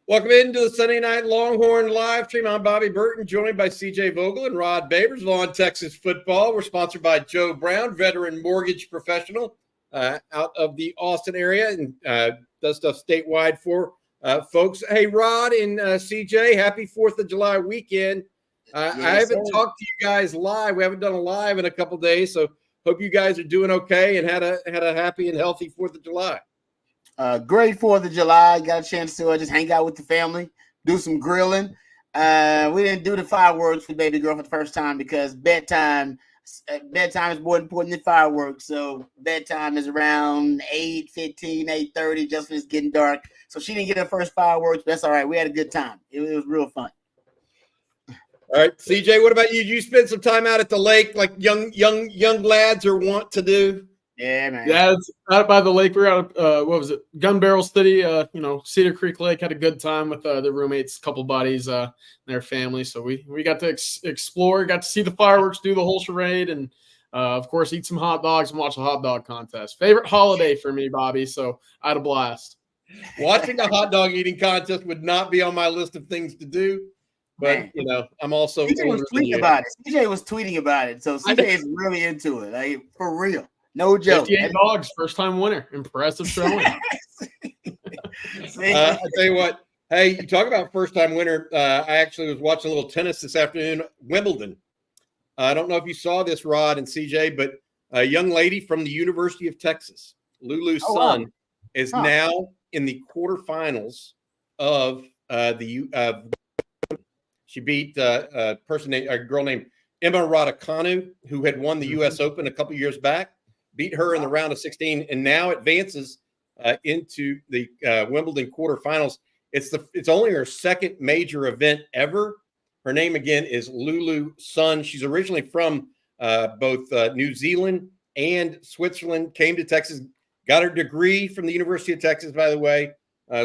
Welcome into the Sunday Night Longhorn Livestream. I'm Bobby Burton, joined by CJ Vogel and Rod Babers on Texas football. We're sponsored by Joe Brown, veteran mortgage professional out of the Austin area, and does stuff statewide for folks. Hey, Rod and CJ, happy 4th of July weekend. Yes, I haven't talked to you guys live. We haven't done a live in a couple days, so hope you guys are doing okay and had a happy and healthy 4th of July. Great 4th of July. Got a chance to just hang out with the family, do some grilling. We didn't do the fireworks with baby girl for the first time because bedtime is more important than fireworks. So bedtime is around 8:15, 8:30, just when it's getting dark. So she didn't get her first fireworks, but that's all right. We had a good time. It was real fun. All right, CJ, what about you? You spend some time out at the lake like young lads are wont to do? Yeah, man. Yeah, it's out by the lake. We were out Gun Barrel City, Cedar Creek Lake. Had a good time with the roommates, a couple buddies, and their family. So we got to explore, got to see the fireworks, do the whole charade, and of course eat some hot dogs and watch the hot dog contest. Favorite holiday for me, Bobby. So I had a blast. Watching a hot dog eating contest would not be on my list of things to do. But, I'm also CJ was tweeting about it. CJ was tweeting about it. So CJ is really into it. Like, for real. No joke. 58 dogs, first time winner. Impressive showing. I tell you what, hey, you talk about first time winner. I actually was watching a little tennis this afternoon, Wimbledon. I don't know if you saw this, Rod and CJ, but a young lady from the University of Texas, Lulu Sun, is now in the quarterfinals of she beat a girl named Emma Raducanu, who had won the U.S. Open a couple years back. Beat her in the round of 16, and now advances into the Wimbledon quarterfinals. It's only her second major event ever. Her name again is Lulu Sun. She's originally from both New Zealand and Switzerland. Came to Texas, got her degree from the University of Texas, by the way.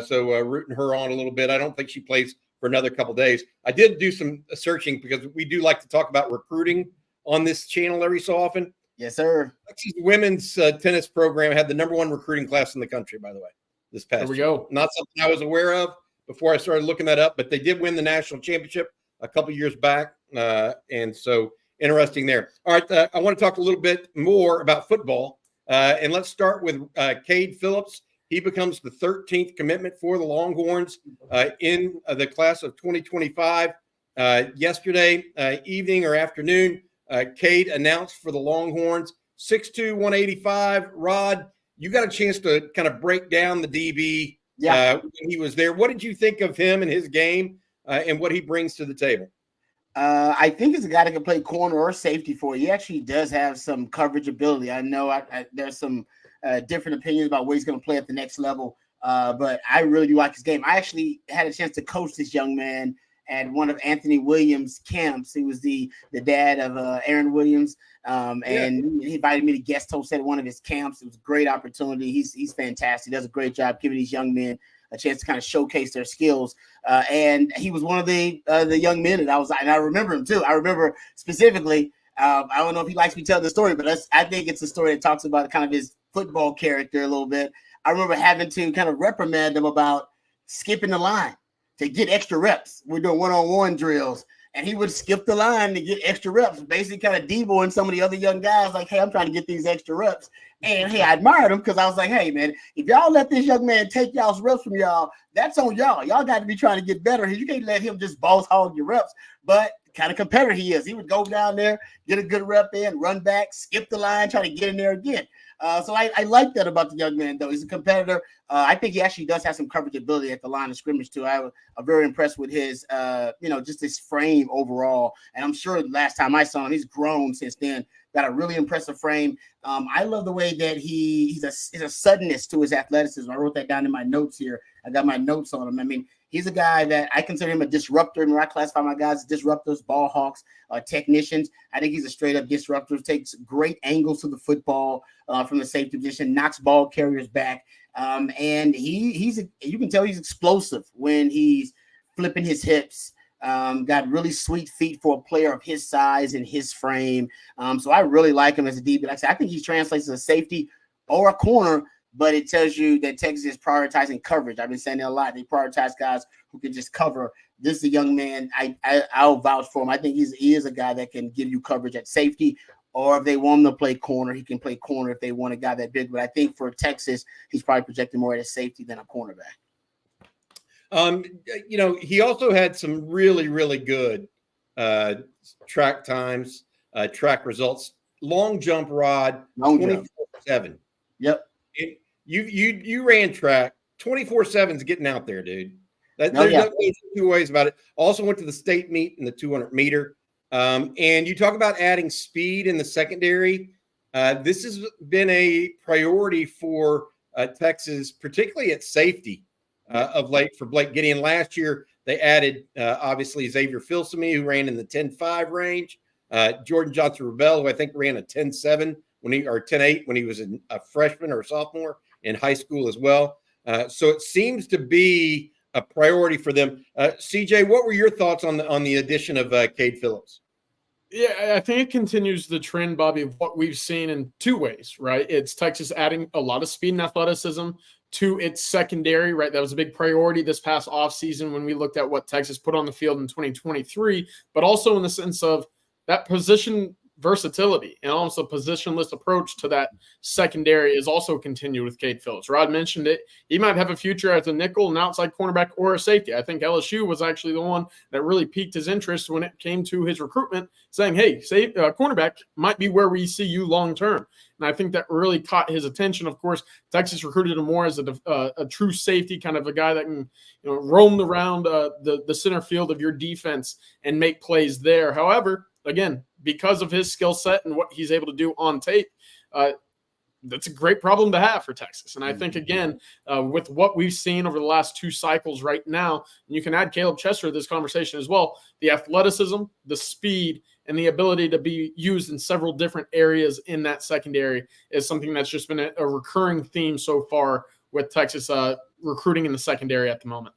So rooting her on a little bit. I don't think she plays for another couple days. I did do some searching because we do like to talk about recruiting on this channel every so often. Yes, sir. Texas women's tennis program had the #1 recruiting class in the country, by the way, this past year. There we go. Not something I was aware of before I started looking that up, but they did win the national championship a couple years back. And so interesting there. All right. I want to talk a little bit more about football. And let's start with Cade Phillips. He becomes the 13th commitment for the Longhorns in the class of 2025. Yesterday evening or afternoon, Cade announced for the Longhorns, 6'2", 185. Rod, you got a chance to kind of break down the DB when he was there. What did you think of him and his game and what he brings to the table? I think he's a guy that can play corner or safety for you. He actually does have some coverage ability. I know there's some different opinions about where he's going to play at the next level, but I really do like his game. I actually had a chance to coach this young man at one of Anthony Williams' camps. He was the dad of Aaron Williams, and he invited me to guest host at one of his camps. It was a great opportunity. He's fantastic. He does a great job giving these young men a chance to kind of showcase their skills. And he was one of the young men that and I remember him too. I remember specifically, I don't know if he likes me telling the story, but I think it's a story that talks about kind of his football character a little bit. I remember having to kind of reprimand him about skipping the line to get extra reps. We're doing one-on-one drills, and he would skip the line to get extra reps, basically kind of demoing some of the other young guys like, hey, I'm trying to get these extra reps. And, hey, I admired him because I was like, hey, man, if y'all let this young man take y'all's reps from y'all, that's on y'all. Y'all got to be trying to get better. You can't let him just boss hog your reps. But kind of competitor he is. He would go down there, get a good rep in, run back, skip the line, try to get in there again. So I like that about the young man, though. He's a competitor. I think he actually does have some coverage ability at the line of scrimmage, too. I'm very impressed with his, just his frame overall. And I'm sure last time I saw him, he's grown since then. Got a really impressive frame. I love the way that he's a suddenness to his athleticism. I wrote that down in my notes here. I got my notes on him. I mean, he's a guy that I consider him a disruptor. And I classify my guys as disruptors, ball hawks, technicians. I think he's a straight up disruptor. Takes great angles to the football from the safety position, knocks ball carriers back. And you can tell he's explosive when he's flipping his hips. Got really sweet feet for a player of his size and his frame. So I really like him as a DB. Like I said, I think he translates as a safety or a corner but it tells you that Texas is prioritizing coverage. I've been saying it a lot. They prioritize guys who can just cover. This is a young man. I'll vouch for him. I think he is a guy that can give you coverage at safety, or if they want him to play corner, he can play corner if they want a guy that big. But I think for Texas, he's probably projected more at a safety than a cornerback. He also had some really, really good track times, track results. Long jump, Rod, 24/7. Yep. You ran track. 24/7 is getting out there, dude. There's no two ways about it. Also went to the state meet in the 200 meter. And you talk about adding speed in the secondary. This has been a priority for Texas, particularly at safety of late for Blake Gideon. Last year, they added, obviously, Xavier Filsamy, who ran in the 10.5 range. Jordan Johnson-Rebel, who I think ran a 10.7 or 10.8 when he was a freshman or a sophomore in high school as well. So it seems to be a priority for them. CJ, what were your thoughts on the addition of Cade Phillips? Yeah, I think it continues the trend, Bobby, of what we've seen in two ways, right? It's Texas adding a lot of speed and athleticism to its secondary, right? That was a big priority this past offseason when we looked at what Texas put on the field in 2023, but also in the sense of that position versatility and almost a positionless approach to that secondary is also continued with Cade Phillips. Rod mentioned it. He might have a future as a nickel, an outside cornerback, or a safety. I think LSU was actually the one that really piqued his interest when it came to his recruitment, saying, hey, cornerback might be where we see you long term. And I think that really caught his attention. Of course, Texas recruited him more as a true safety, kind of a guy that can roam around the center field of your defense and make plays there. However, again, because of his skill set and what he's able to do on tape, that's a great problem to have for Texas. And I think, again, with what we've seen over the last two cycles right now, and you can add Caleb Chester to this conversation as well, the athleticism, the speed, and the ability to be used in several different areas in that secondary is something that's just been a recurring theme so far with Texas recruiting in the secondary at the moment.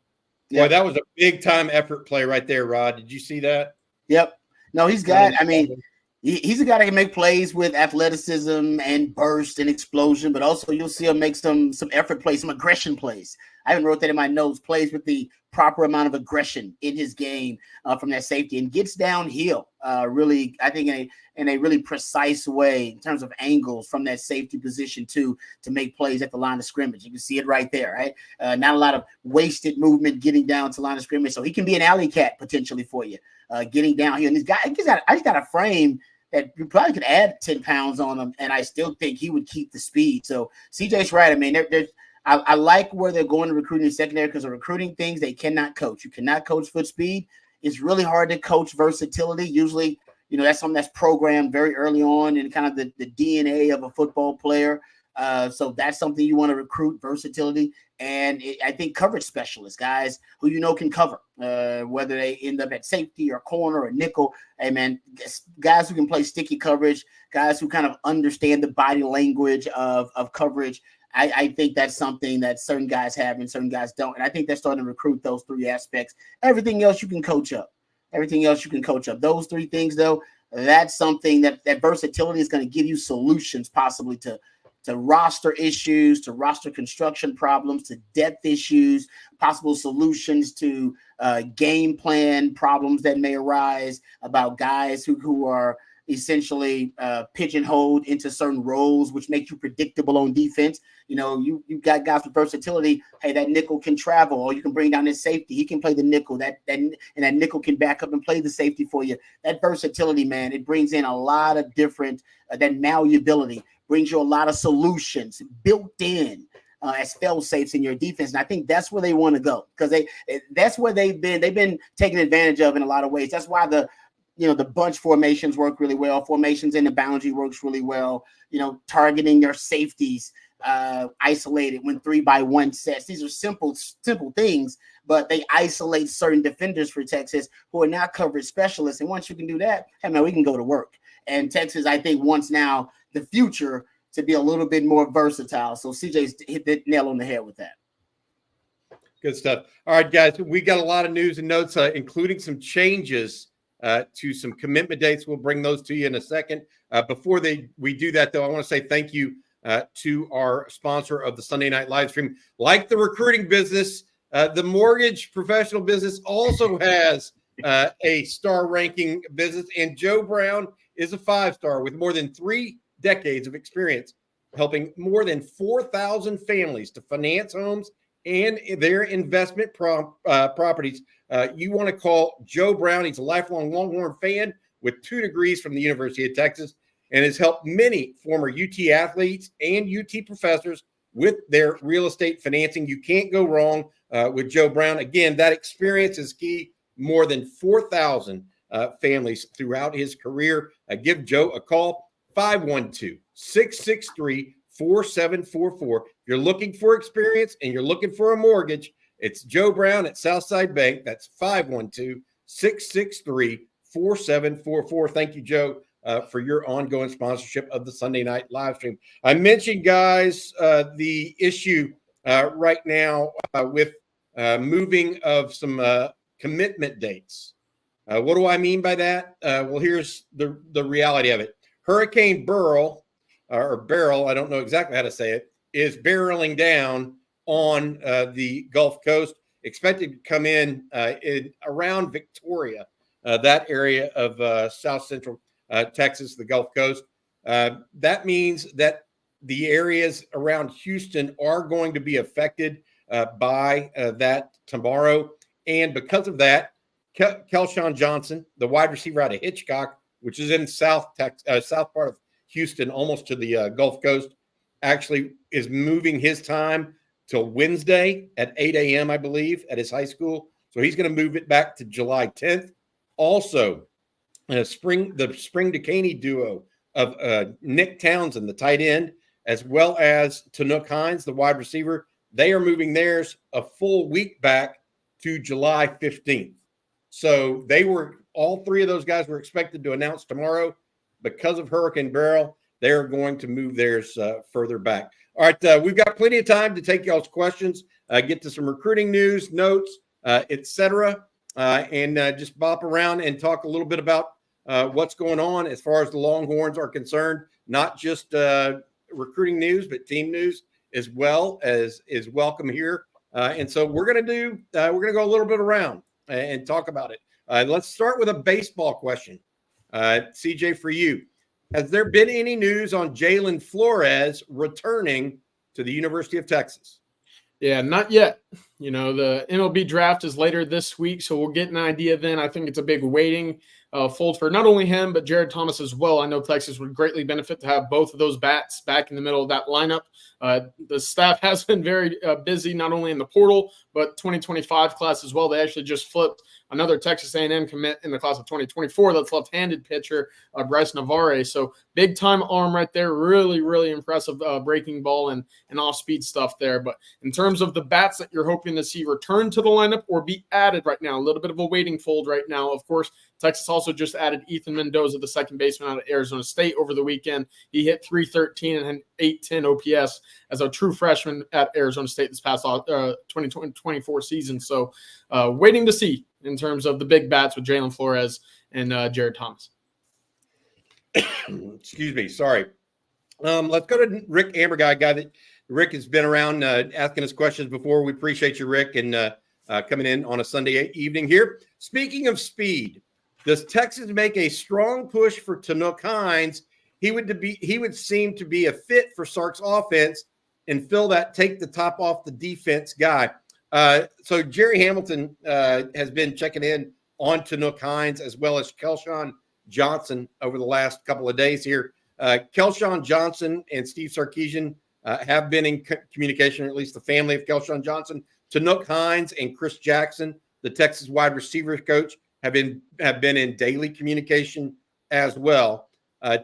Yeah, boy, that was a big-time effort play right there, Rod. Did you see that? Yep. No, he's got – I mean – he's a guy that can make plays with athleticism and burst and explosion, but also you'll see him make some effort plays, some aggression plays. I even wrote that in my notes, plays with the proper amount of aggression in his game from that safety and gets downhill really, I think, in a really precise way in terms of angles from that safety position to make plays at the line of scrimmage. You can see it right there, right? Not a lot of wasted movement getting down to line of scrimmage. So he can be an alley cat potentially for you, getting down here. And this guy, I just got a frame that you probably could add 10 pounds on him, and I still think he would keep the speed. So CJ's right. I mean, I like where they're going to recruiting secondary because they're recruiting things they cannot coach. You cannot coach foot speed. It's really hard to coach versatility. Usually, that's something that's programmed very early on in kind of the DNA of a football player. So that's something you want to recruit, versatility. And I think coverage specialists, guys who can cover, whether they end up at safety or corner or nickel. Hey, man, guys who can play sticky coverage, guys who kind of understand the body language of coverage. I think that's something that certain guys have and certain guys don't. And I think they're starting to recruit those three aspects. Everything else you can coach up. Those three things, though, that's something that versatility is going to give you solutions possibly to roster issues, to roster construction problems, to depth issues, possible solutions to game plan problems that may arise about guys who are essentially pigeonholed into certain roles, which make you predictable on defense. You've got guys with versatility. Hey, that nickel can travel, or you can bring down his safety. He can play the nickel. And that nickel can back up and play the safety for you. That versatility, man, it brings in a lot of different that malleability. Brings you a lot of solutions built in as fail safes in your defense. And I think that's where they want to go because that's where they've been taken advantage of in a lot of ways. That's why the bunch formations work really well. Formations in the boundary works really well. Targeting your safeties isolated when 3-by-1 sets. These are simple things, but they isolate certain defenders for Texas who are not coverage specialists. And once you can do that, hey man, we can go to work. And Texas, I think, wants now the future to be a little bit more versatile. So CJ's hit the nail on the head with that. Good stuff. All right, guys, we got a lot of news and notes, including some changes to some commitment dates. We'll bring those to you in a second. Before we do that, though, I want to say thank you to our sponsor of the Sunday night live stream. Like the recruiting business, the mortgage professional business also has a star ranking business, and Joe Brown is a 5-star with more than 3 decades of experience helping more than 4,000 families to finance homes and their investment properties. You want to call Joe Brown. He's a lifelong Longhorn fan with 2 degrees from the University of Texas and has helped many former UT athletes and UT professors with their real estate financing. You can't go wrong with Joe Brown. Again, that experience is key. More than 4,000 families throughout his career. Give Joe a call, 512-663-4744. If you're looking for experience and you're looking for a mortgage, it's Joe Brown at Southside Bank. That's 512-663-4744. Thank you, Joe, for your ongoing sponsorship of the Sunday night live stream. I mentioned, guys, the issue right now with moving of some commitment dates. What do I mean by that? Well, here's the reality of it. Hurricane Beryl, or Beryl, I don't know exactly how to say it, is barreling down on the Gulf Coast, expected to come in around Victoria, that area of south central Texas, the Gulf Coast. That means that the areas around Houston are going to be affected by that tomorrow. And because of that, Kelshawn Johnson, the wide receiver out of Hitchcock, which is in south part of Houston, almost to the Gulf Coast, actually is moving his time till Wednesday at 8 a.m., I believe, at his high school. So he's going to move it back to July 10th. Also, the Spring Decaney duo of Nick Townsend, the tight end, as well as Tanook Hines, the wide receiver, they are moving theirs a full week back to July 15th. So all 3 of those guys were expected to announce tomorrow. Because of Hurricane Beryl, they're going to move theirs further back. All right, we've got plenty of time to take y'all's questions, get to some recruiting news, notes, etc., and just bop around and talk a little bit about what's going on as far as the Longhorns are concerned. Not just recruiting news, but team news as well is welcome here. And so we're going to go a little bit around and talk about it. Let's start with a baseball question. CJ, for you, has there been any news on Jalen Flores returning to the University of Texas? Yeah, not yet. You know, the MLB draft is later this week, so we'll get an idea then. I think it's a big waiting fold for not only him, but Jared Thomas as well. I know Texas would greatly benefit to have both of those bats back in the middle of that lineup. The staff has been very busy, not only in the portal, but 2025 class as well. They actually just flipped another Texas A&M commit in the class of 2024. That's left-handed pitcher Bryce Navarre. So big-time arm right there. Really, really impressive breaking ball and off-speed stuff there. But in terms of the bats that you're hoping to see return to the lineup or be added right now, a little bit of a waiting fold right now. Of course, Texas also just added Ethan Mendoza, the second baseman out of Arizona State, over the weekend. He hit .313 and 810 OPS as a true freshman at Arizona State this past 2024 season. So waiting to see in terms of the big bats with Jalen Flores and Jared Thomas. Excuse me. Sorry. Let's go to Rick Amberguy, guy that Rick has been around asking us questions before. We appreciate you, Rick, and coming in on a Sunday evening here. Speaking of speed, does Texas make a strong push for Tanook Hines? He would seem to be a fit for Sark's offense and fill that take the top off the defense guy. So Jerry Hamilton has been checking in on Tanook Hines as well as Kelshawn Johnson over the last couple of days here. Kelshawn Johnson and Steve Sarkeesian have been in communication, or at least the family of Kelshawn Johnson. Tanook Hines and Chris Jackson, the Texas wide receiver coach, have been in daily communication as well.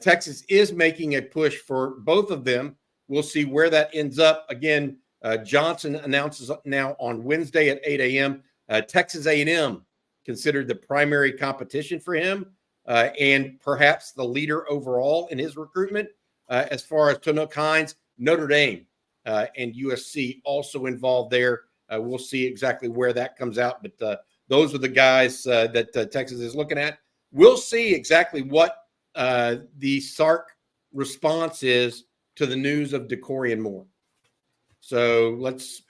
Texas is making a push for both of them. We'll see where that ends up. Again, Johnson announces now on Wednesday at 8 a.m. Texas A&M considered the primary competition for him and perhaps the leader overall in his recruitment. As far as Tanook Hines, Notre Dame and USC also involved there. We'll see exactly where that comes out, but those are the guys that Texas is looking at. We'll see exactly what the Sark response is to the news of Decorian Moore. So let's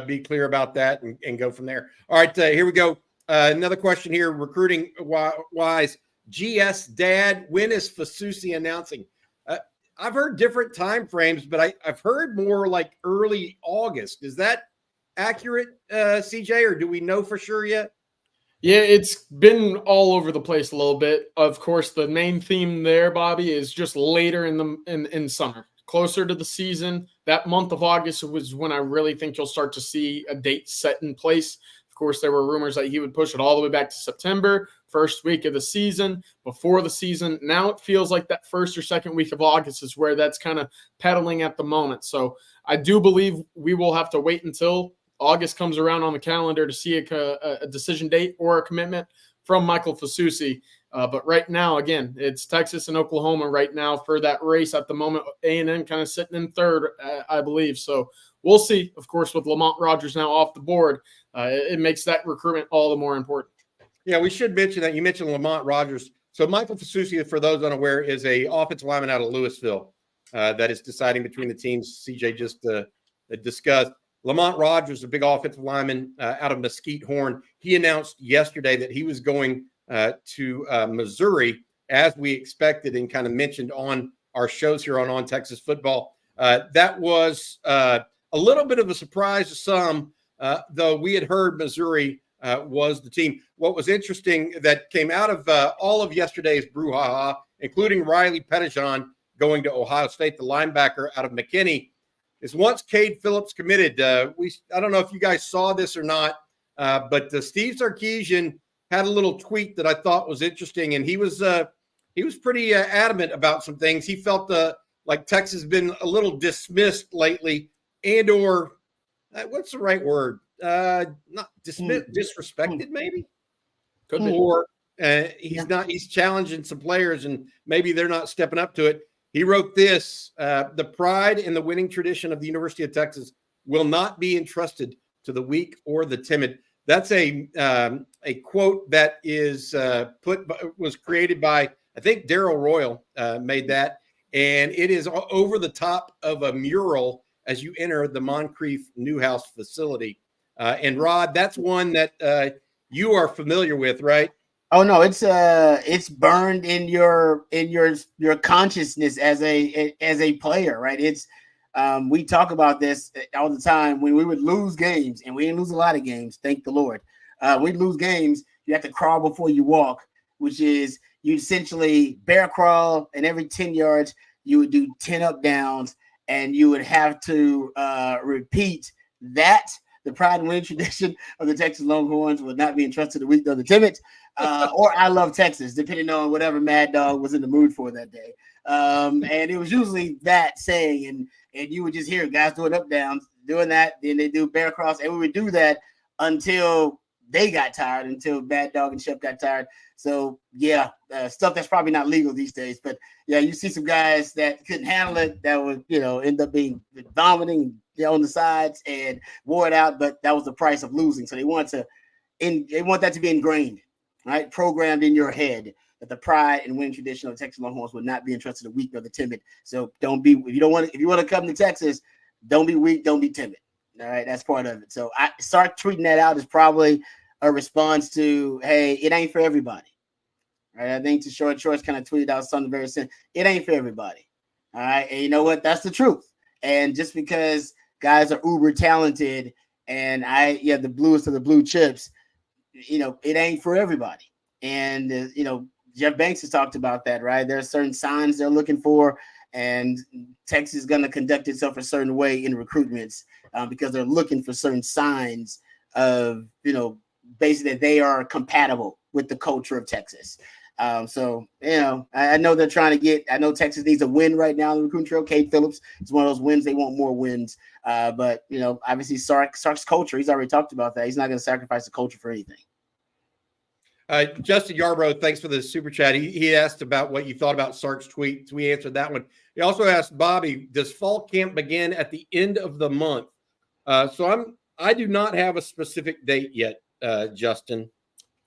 be clear about that and go from there. All right, here we go. Another question here, recruiting wise. GS Dad, when is Fasusi announcing? I've heard different time frames, but I've heard more like early August. Is that accurate, CJ, or do we know for sure yet? Yeah, it's been all over the place a little bit. Of course, the main theme there, Bobby, is just later in summer, closer to the season. That month of August was when I really think you'll start to see a date set in place. Of course, there were rumors that he would push it all the way back to September, first week of the season, before the season. Now it feels like that first or second week of August is where that's kind of pedaling at the moment. So I do believe we will have to wait until August comes around on the calendar to see a decision date or a commitment from Michael Fasusi. But right now, again, it's Texas and Oklahoma right now for that race at the moment. A&M kind of sitting in third, I believe. So we'll see. Of course, with Lamont Rogers now off the board, it makes that recruitment all the more important. Yeah, we should mention that. You mentioned Lamont Rogers. So Michael Fasusi, for those unaware, is a offensive lineman out of Louisville that is deciding between the teams CJ just discussed. Lamont Rogers, a big offensive lineman out of Mesquite Horn, he announced yesterday that he was going to Missouri, as we expected and kind of mentioned on our shows here on Texas Football. That was a little bit of a surprise to some, though we had heard Missouri was the team. What was interesting that came out of all of yesterday's brouhaha, including Riley Pettijohn going to Ohio State, the linebacker out of McKinney, is once Cade Phillips committed. I don't know if you guys saw this or not, but Steve Sarkeesian had a little tweet that I thought was interesting, and he was pretty adamant about some things. He felt like Texas has been a little dismissed lately, and or what's the right word? Not dismissed, disrespected, maybe. Could be. Or he's challenging some players, and maybe they're not stepping up to it. He wrote this: the pride and the winning tradition of the University of Texas will not be entrusted to the weak or the timid. That's a quote that is was created by, I think, Darrell Royal made that, and it is over the top of a mural as you enter the Moncrief Newhouse facility. And Rod, that's one that you are familiar with, right? Oh no, it's burned in your consciousness as a player, right? It's we talk about this all the time when we would lose games, and we didn't lose a lot of games, thank the Lord. We'd lose games, you have to crawl before you walk, which is you essentially bear crawl, and every 10 yards you would do 10 up downs, and you would have to repeat that. The pride and winning tradition of the Texas Longhorns would not be entrusted to the weak or the timid, or I love Texas, depending on whatever Mad Dog was in the mood for that day. And it was usually that saying, and you would just hear guys doing up downs, doing that, then they do bear cross, and we would do that until they got tired, until Mad Dog and Shep got tired. So yeah, stuff that's probably not legal these days, but yeah, you see some guys that couldn't handle it, that would end up being vomiting on the sides and wore it out, but that was the price of losing. So they want that to be ingrained, right? Programmed in your head that the pride and winning tradition of the Texas Longhorns would not be entrusted to the weak or the timid. So if you want to come to Texas, don't be weak, don't be timid. All right, that's part of it. So I start tweeting that out is probably a response to, hey, it ain't for everybody. Right? I think the Short Shorts kind of tweeted out something very simple. It ain't for everybody. All right. And you know what? That's the truth. And just because guys are uber talented and the bluest of the blue chips, it ain't for everybody. And, Jeff Banks has talked about that, right? There are certain signs they're looking for, and Texas is going to conduct itself a certain way in recruitments because they're looking for certain signs of, basically that they are compatible with the culture of Texas. So, I know they're trying to I know Texas needs a win right now in the recruiting trail. Cade Phillips is one of those wins. They want more wins. But, obviously Sark's culture, he's already talked about that. He's not going to sacrifice the culture for anything. Justin Yarbrough, thanks for the super chat. He asked about what you thought about Sark's tweet. So we answered that one. He also asked Bobby, does fall camp begin at the end of the month? So I do not have a specific date yet, Justin.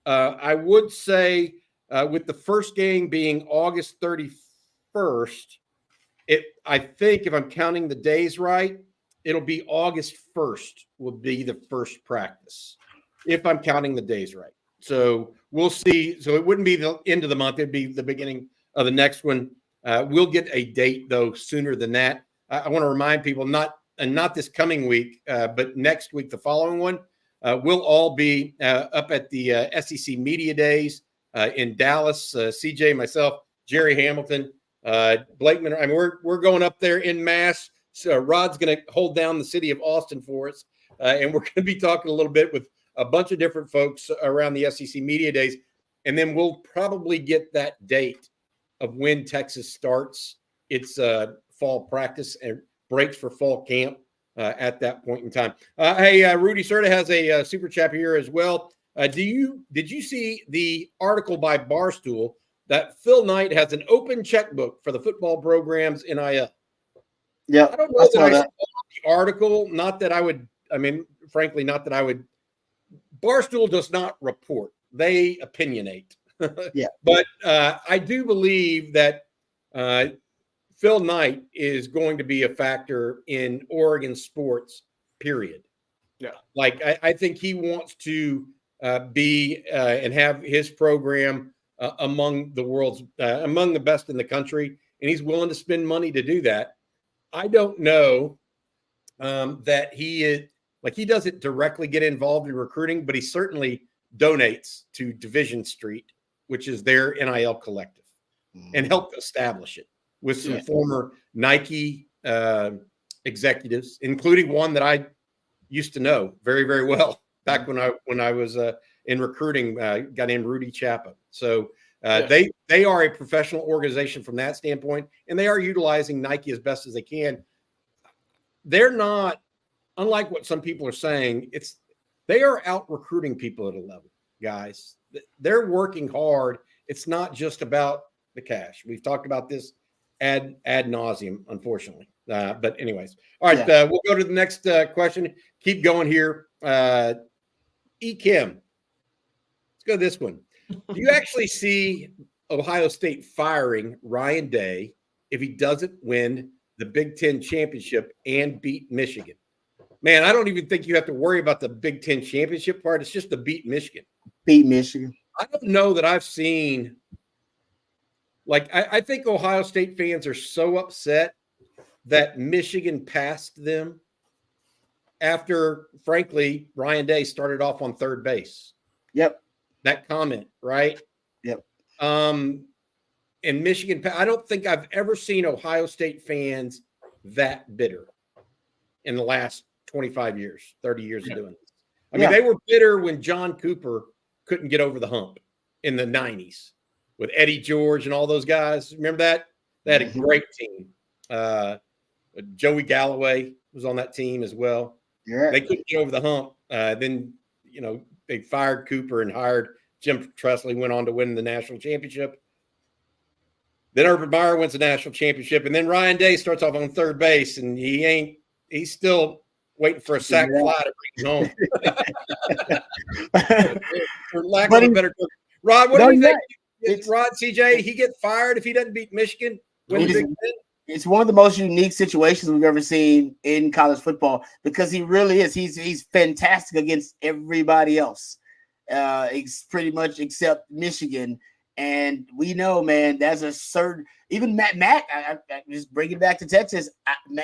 I would say with the first game being August 31st, I think if I'm counting the days right, it'll be August 1st will be the first practice, if I'm counting the days right. So we'll see. So it wouldn't be the end of the month. It'd be the beginning of the next one. We'll get a date, though, sooner than that. I want to remind people, not this coming week, but next week, the following one, we'll all be up at the SEC Media Days in Dallas. CJ, myself, Jerry Hamilton, Blakeman. I mean, we're going up there in mass. So Rod's going to hold down the city of Austin for us, and we're going to be talking a little bit with a bunch of different folks around the SEC Media Days, and then we'll probably get that date of when Texas starts its fall practice and breaks for fall camp at that point in time. Hey, Rudy Serta has a super chat here as well. Did you see the article by Barstool that Phil Knight has an open checkbook for the football program's NIL? Yeah, I don't know that I saw the article. Not that I would. I mean, frankly, not that I would. Barstool does not report; they opinionate. Yeah, but I do believe that Phil Knight is going to be a factor in Oregon sports. Period. Yeah, like I think he wants to be and have his program among the best in the country, and he's willing to spend money to do that. I don't know that he doesn't directly get involved in recruiting, but he certainly donates to Division Street, which is their NIL collective, and helped establish it with some former Nike executives, including one that I used to know very, very well back when I was in recruiting, a guy named Rudy Chapa. So they are a professional organization from that standpoint, and they are utilizing Nike as best as they can. They're not, unlike what some people are saying, they are out recruiting people at a level, guys. They're working hard. It's not just about the cash. We've talked about this ad nauseum, unfortunately. But anyways, all right, we'll go to the next question. Keep going here. Kim, let's go to this one. Do you actually see Ohio State firing Ryan Day if he doesn't win the Big Ten championship and beat Michigan? Man, I don't even think you have to worry about the Big Ten championship part. It's just to beat Michigan. Beat Michigan. I don't know that I've seen, I think Ohio State fans are so upset that Michigan passed them after, frankly, Ryan Day started off on third base. Yep. That comment, right? Yep. And Michigan, I don't think I've ever seen Ohio State fans that bitter in the last 25 years, 30 years of doing this. I mean, they were bitter when John Cooper couldn't get over the hump in the 90s with Eddie George and all those guys. Remember that? They had a great team. Joey Galloway was on that team as well. Yeah. They couldn't get over the hump. Then, they fired Cooper and hired Jim Tressel, went on to win the national championship. Then Urban Meyer wins the national championship. And then Ryan Day starts off on third base, and he's still waiting for a sack fly to bring him home. For lack of a better term. Rod, what do you think? Rod, CJ, he get fired if he doesn't beat Michigan? It's one of the most unique situations we've ever seen in college football because he really is. He's fantastic against everybody else. It's pretty much except Michigan. And we know, man, that's a certain – even Mac, I just bring it back to Texas.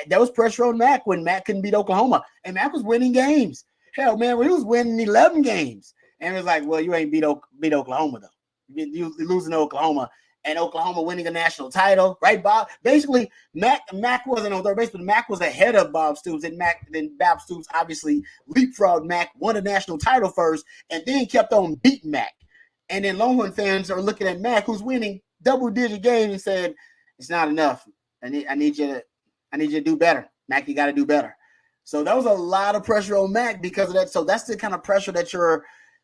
There was pressure on Mac when Mac couldn't beat Oklahoma. And Mac was winning games. Hell, man, when he was winning 11 games. And it was like, well, you ain't beat Oklahoma, though. You're losing to Oklahoma. And Oklahoma winning a national title, right, Bob? Basically, Mac wasn't on third base, but Mac was ahead of Bob Stoops. And then Bob Stoops obviously leapfrogged Mac, won a national title first, and then kept on beating Mac. And then Longhorn fans are looking at Mac, who's winning double-digit games, and said, "It's not enough. I need you to do better, Mac. You got to do better." So that was a lot of pressure on Mac because of that. So that's the kind of pressure that your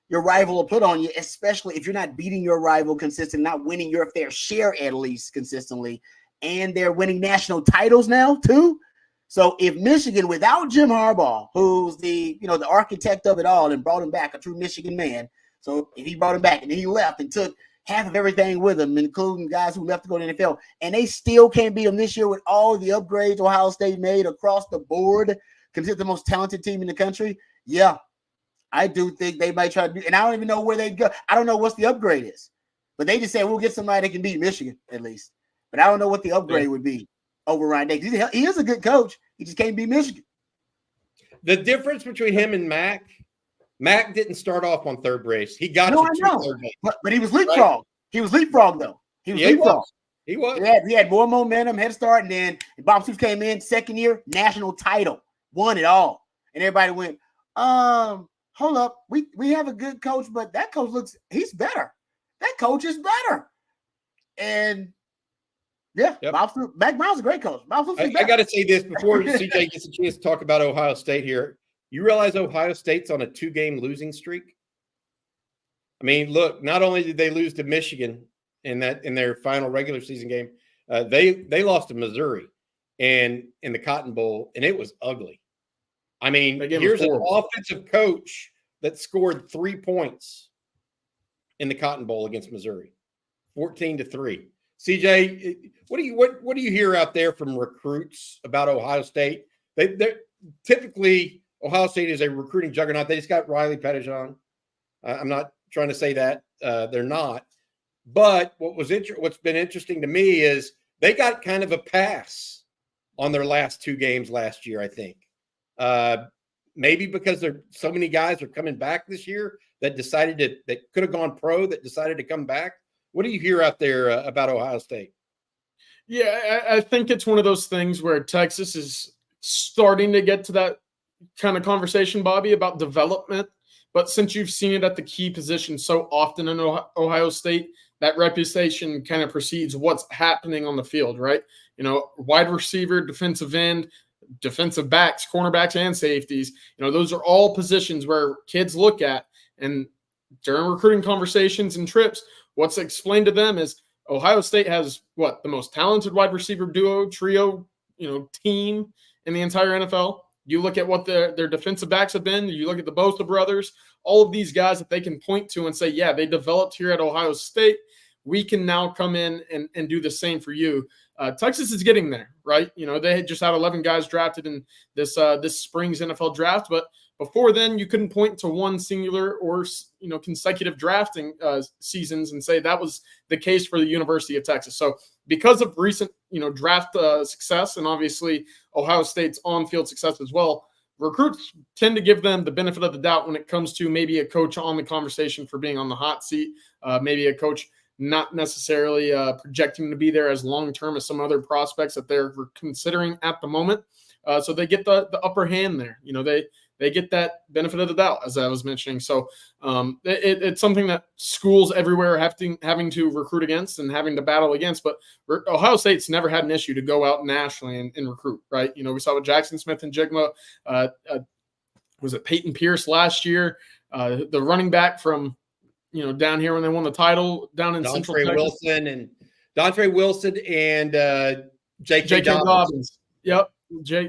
rival will put on you, especially if you're not beating your rival consistently, not winning your fair share at least consistently, and they're winning national titles now too. So if Michigan, without Jim Harbaugh, who's the architect of it all and brought him back, a true Michigan man. So if he brought him back and then he left and took half of everything with them, including guys who left to go to the NFL, and they still can't beat them this year with all the upgrades Ohio State made across the board, considered the most talented team in the country. Yeah, I do think they might try to do, and I don't even know where they go. I don't know what's the upgrade is, but they just said we'll get somebody that can beat Michigan at least. But I don't know what the upgrade would be over Ryan Day. He is a good coach. He just can't beat Michigan. The difference between him and Mac didn't start off on third base. He got No, to I know. third base. But he was leapfrog. Right? He was leapfrog, though. He was leapfrog. He was. He had more momentum, head start, and then Bob Stoops came in second year, national title, won it all. And everybody went, hold up. We have a good coach, but that coach he's better. That coach is better. And Bob Stoops, Mac Brown's a great coach. I got to say this before CJ gets a chance to talk about Ohio State here. You realize Ohio State's on a 2-game losing streak? I mean, look, not only did they lose to Michigan in their final regular season game, they lost to Missouri and in the Cotton Bowl, and it was ugly. I mean, here's an offensive coach that scored 3 points in the Cotton Bowl against Missouri, 14-3. CJ, what do you hear out there from recruits about Ohio State? They're typically Ohio State is a recruiting juggernaut. They just got Riley Pettijohn. I'm not trying to say that they're not, but what's been interesting to me is they got kind of a pass on their last 2 games last year. I think maybe because so many guys are coming back this year that could have gone pro that decided to come back. What do you hear out there about Ohio State? Yeah, I think it's one of those things where Texas is starting to get to that kind of conversation, Bobby, about development. But since you've seen it at the key position so often in Ohio State, that reputation kind of precedes what's happening on the field, right? You know, wide receiver, defensive end, defensive backs, cornerbacks, and safeties. You know, those are all positions where kids look at. And during recruiting conversations and trips, what's explained to them is Ohio State has the most talented wide receiver trio, team in the entire NFL. You look at what their defensive backs have been. You look at the Bosa brothers, all of these guys that they can point to and say, yeah, they developed here at Ohio State. We can now come in and do the same for you. Texas is getting there, right? You know, they had just had 11 guys drafted in this spring's NFL draft, but before then, you couldn't point to one singular or consecutive drafting seasons and say that was the case for the University of Texas. So because of recent draft success and obviously Ohio State's on-field success as well, recruits tend to give them the benefit of the doubt when it comes to maybe a coach on the conversation for being on the hot seat, maybe a coach not necessarily projecting to be there as long-term as some other prospects that they're considering at the moment. So they get the upper hand there. They get that benefit of the doubt, as I was mentioning. So it's something that schools everywhere are having to recruit against and having to battle against. But Ohio State's never had an issue to go out nationally and recruit, right? We saw with Jackson Smith and Jigma. Was it Peyton Pierce last year? The running back from down here when they won the title down in Central Texas. Dontre Wilson and J.K. Dobbins. Yep.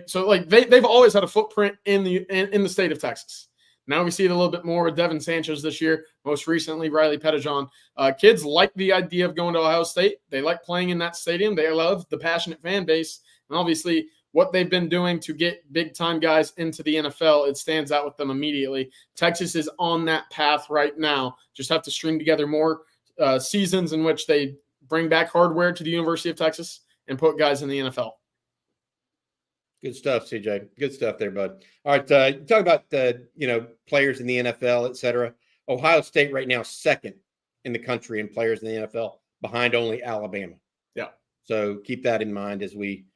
So they've always had a footprint in the state of Texas. Now we see it a little bit more with Devin Sanchez this year. Most recently, Riley Pettijohn. Kids like the idea of going to Ohio State. They like playing in that stadium. They love the passionate fan base, and obviously what they've been doing to get big time guys into the NFL, it stands out with them immediately. Texas is on that path right now. Just have to string together more seasons in which they bring back hardware to the University of Texas and put guys in the NFL. Good stuff, CJ. Good stuff there, bud. All right, talk about players in the NFL, et cetera. Ohio State right now second in the country in players in the NFL, behind only Alabama. Yeah. So keep that in mind as we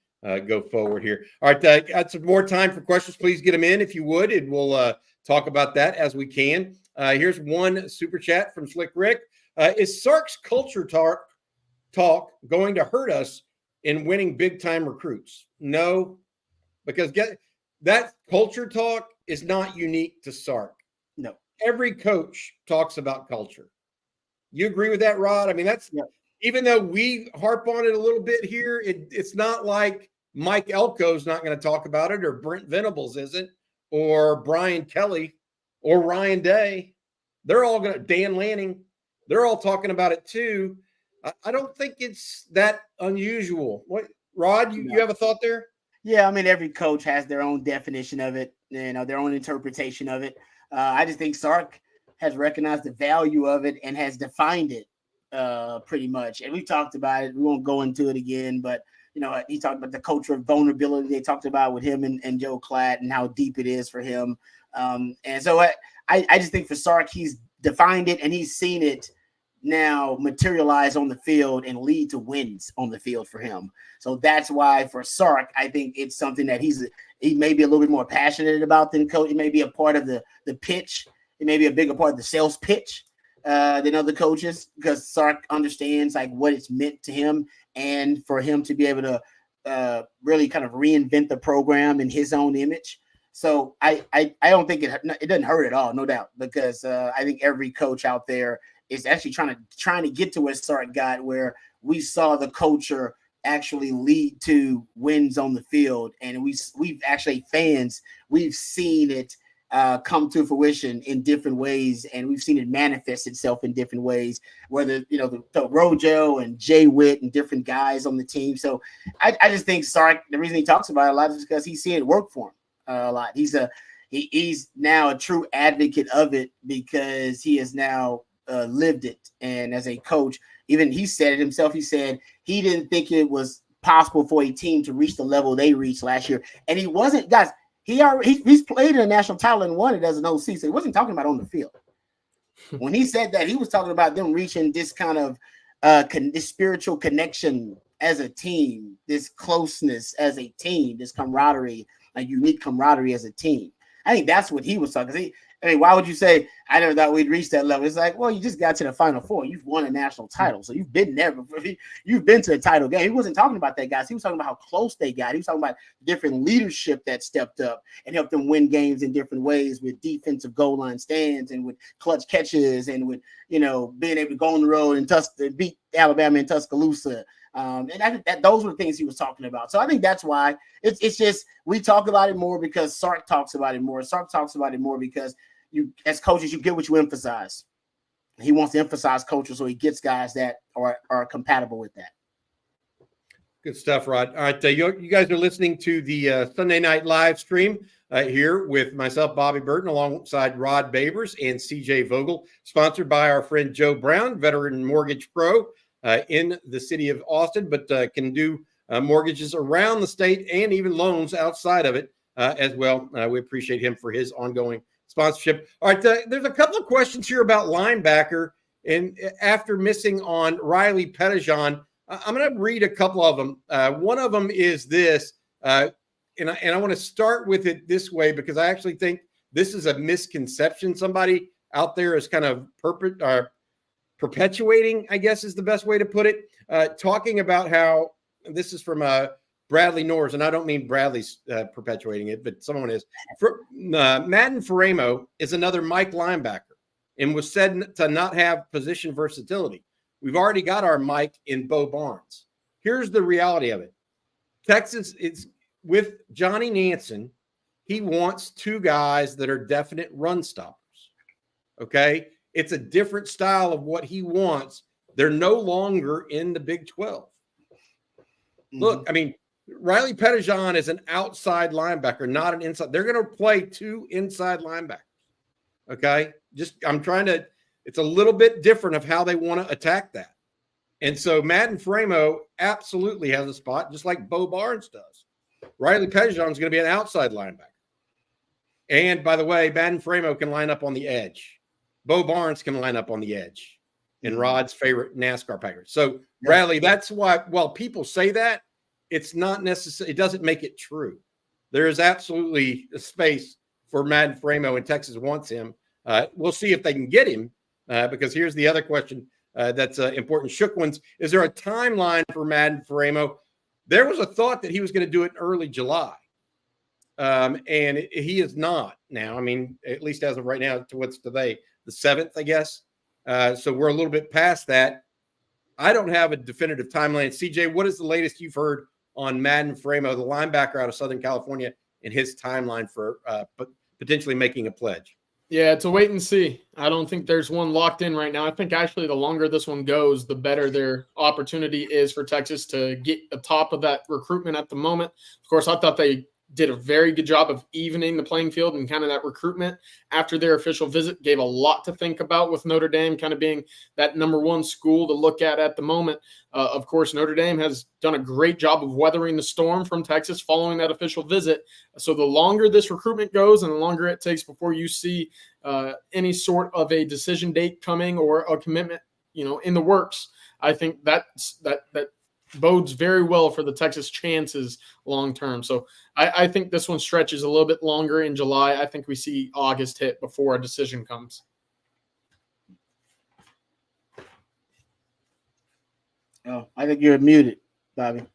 go forward here. All right, got some more time for questions. Please get them in if you would, and we'll talk about that as we can. Here's one super chat from Slick Rick. Is Sark's culture talk going to hurt us in winning big-time recruits? No. Because that culture talk is not unique to Sark. No. Every coach talks about culture. You agree with that, Rod? I mean, even though we harp on it a little bit here, it's not like Mike Elko's not going to talk about it, or Brent Venables isn't, or Brian Kelly, or Ryan Day. They're all going to, Dan Lanning. They're all talking about it too. I don't think it's that unusual. What, Rod, you have a thought there? Yeah, I mean, every coach has their own definition of it, their own interpretation of it. I just think Sark has recognized the value of it and has defined it pretty much. And we've talked about it. We won't go into it again, but he talked about the culture of vulnerability they talked about with him and Joe Klatt and how deep it is for him. And so I just think for Sark, he's defined it and he's seen it now materialize on the field and lead to wins on the field for him. So that's why for Sark, I think it's something that he may be a little bit more passionate about than coach. It may be a part of the pitch. It may be a bigger part of the sales pitch than other coaches, because Sark understands like what it's meant to him, and for him to be able to really kind of reinvent the program in his own image. So I don't think it doesn't hurt at all, no doubt, because I think every coach out there is actually trying to get to where Sark got, where we saw the culture actually lead to wins on the field, and we've actually fans, we've seen it come to fruition in different ways, and we've seen it manifest itself in different ways, whether the Rojo and Jay Witt and different guys on the team. So I just think Sark, the reason he talks about it a lot is because he's seeing it work for him a lot. He's now a true advocate of it because he has now lived it. And as a coach, even he said it himself. He said he didn't think it was possible for a team to reach the level they reached last year, and he wasn't, guys. He's played in a national title and won it as an OC, so he wasn't talking about on the field. When he said that, he was talking about them reaching this kind of this spiritual connection as a team, this closeness as a team, this camaraderie, a unique camaraderie as a team. I think that's what he was talking. Why would you say, I never thought we'd reach that level? It's like, well, you just got to the Final Four. You've won a national title. So you've been there before. You've been to a title game. He wasn't talking about that, guys. He was talking about how close they got. He was talking about different leadership that stepped up and helped them win games in different ways, with defensive goal line stands and with clutch catches and with, being able to go on the road and beat Alabama in Tuscaloosa. And I think that those were the things he was talking about. So I think that's why it's just, we talk about it more because Sark talks about it more. Sark talks about it more because you, as coaches, you get what you emphasize. He wants to emphasize culture, so he gets guys that are compatible with that. Good stuff, Rod. All right, you guys are listening to the Sunday night live stream here with myself, Bobby Burton, alongside Rod Babers and CJ Vogel, sponsored by our friend Joe Brown, veteran mortgage pro in the city of Austin, but can do mortgages around the state and even loans outside of it as well. We appreciate him for his ongoing sponsorship. All right, there's a couple of questions here about linebacker, and after missing on Riley Pettijohn, I'm going to read a couple of them. One of them is this, and I want to start with it this way because I actually think this is a misconception somebody out there is kind of perpetuating, I guess is the best way to put it, talking about how this is from Bradley Norris, and I don't mean Bradley's perpetuating it, but someone is. Madden Faremo is another Mike linebacker and was said to not have position versatility. We've already got our Mike in Bo Barnes. Here's the reality of it. Texas is with Johnny Nansen. He wants two guys that are definite run stoppers. Okay? It's a different style of what he wants. They're no longer in the Big 12. Look, I mean, Riley Pettijohn is an outside linebacker, not an inside. They're going to play two inside linebackers. Okay? It's a little bit different of how they want to attack that. And so Madden Faremo absolutely has a spot, just like Bo Barnes does. Riley Pettijohn is going to be an outside linebacker. And by the way, Madden Faremo can line up on the edge. Bo Barnes can line up on the edge. And Rod's favorite NASCAR package. So Bradley, that's why, while people say that, it's not necessary. It doesn't make it true. There is absolutely a space for Madden Faremo, and Texas wants him. We'll see if they can get him, because here's the other question that's important. Shook ones. Is there a timeline for Madden Faremo? There was a thought that he was going to do it in early July, and he is not now. I mean, at least as of right now, to what's today, the 7th, I guess. So we're a little bit past that. I don't have a definitive timeline. CJ, what is the latest you've heard on Madden Faremo, the linebacker out of Southern California, and his timeline for potentially making a pledge? Yeah, it's a wait and see. I don't think there's one locked in right now. I think actually the longer this one goes, the better their opportunity is for Texas to get atop of that recruitment at the moment. Of course, I thought they did a very good job of evening the playing field and kind of that recruitment after their official visit. Gave a lot to think about with Notre Dame kind of being that number one school to look at the moment. Of course, Notre Dame has done a great job of weathering the storm from Texas following that official visit. So the longer this recruitment goes and the longer it takes before you see any sort of a decision date coming or a commitment, in the works, I think that bodes very well for the Texas chances long term. So I think this one stretches a little bit longer in July. I think we see August hit before a decision comes. Oh, I think you're muted, Bobby.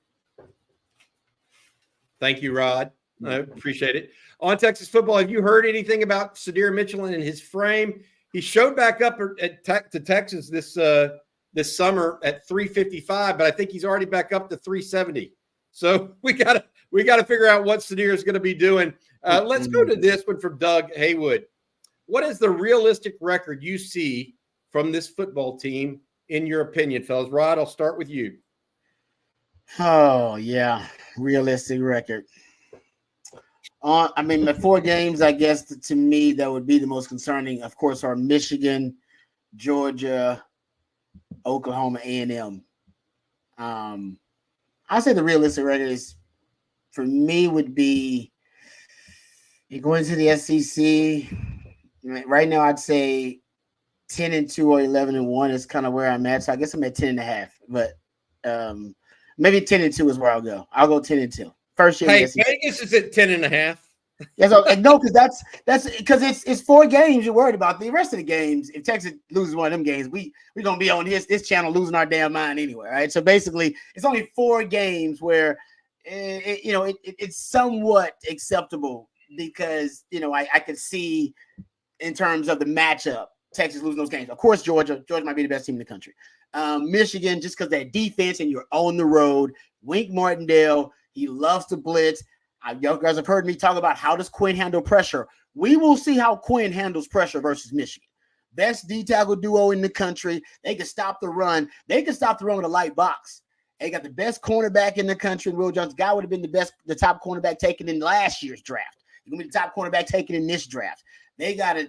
Thank you, Rod. I appreciate it. On Texas football, have you heard anything about Sadir Mitchell and his frame? He showed back up to Texas this summer at 355, but I think he's already back up to 370. So we gotta figure out what Sadir is going to be doing. Let's go to this one from Doug Haywood. What is the realistic record you see from this football team, in your opinion, fellas? Rod, I'll start with you. Oh yeah, realistic record. The 4 games, I guess, to me, that would be the most concerning, of course, are Michigan, Georgia, Oklahoma, A&M. I'd say the realistic record is, for me, would be you go into the SEC. Right now, I'd say 10-2 or 11-1 is kind of where I'm at. So I guess I'm at 10.5, but maybe 10-2 is where I'll go. I'll go 10-2. First year. Hey, Vegas is at 10.5. Yeah, so no, because that's because it's 4 games you're worried about. The rest of the games, if Texas loses one of them games, we're gonna be on this channel losing our damn mind anyway, right? So basically, it's only 4 games where it's somewhat acceptable because I could see in terms of the matchup, Texas losing those games. Of course, Georgia might be the best team in the country. Michigan, just because that defense and you're on the road. Wink Martindale, he loves to blitz. You guys have heard me talk about how does Quinn handle pressure. We will see how Quinn handles pressure versus Michigan. Best D-tackle duo in the country. They can stop the run. They can stop the run with a light box. They got the best cornerback in the country. Will Jones, guy would have been the top cornerback taken in last year's draft. He's gonna be the top cornerback taken in this draft. They got an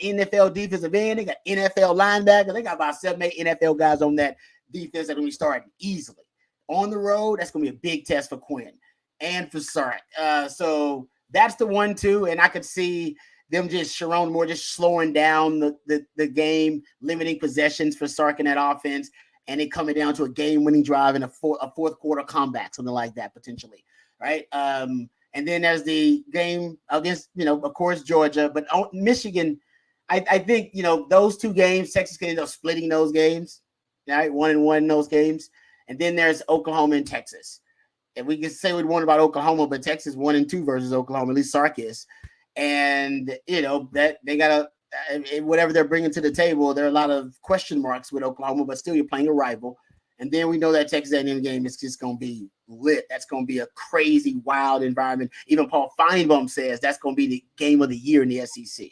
NFL defensive end. They got NFL linebacker. They got about 7-8 NFL guys on that defense that will be starting easily. On the road, that's gonna be a big test for Quinn and for Sark. So that's the 1-2, and I could see them just Sharon Moore just slowing down the game, limiting possessions for Sark in that offense, and it coming down to a game-winning drive and a fourth quarter comeback, something like that potentially, right? And then there's the game against, of course, Georgia, but Michigan. I think those 2 games, Texas can end up splitting those games, right? 1-1 in those games, and then there's Oklahoma and Texas. And we can say what we want about Oklahoma, but Texas 1-2 versus Oklahoma, at least Sark is. And, that they got to, whatever they're bringing to the table, there are a lot of question marks with Oklahoma, but still you're playing a rival. And then we know that Texas A&M game is just going to be lit. That's going to be a crazy, wild environment. Even Paul Feinbaum says that's going to be the game of the year in the SEC.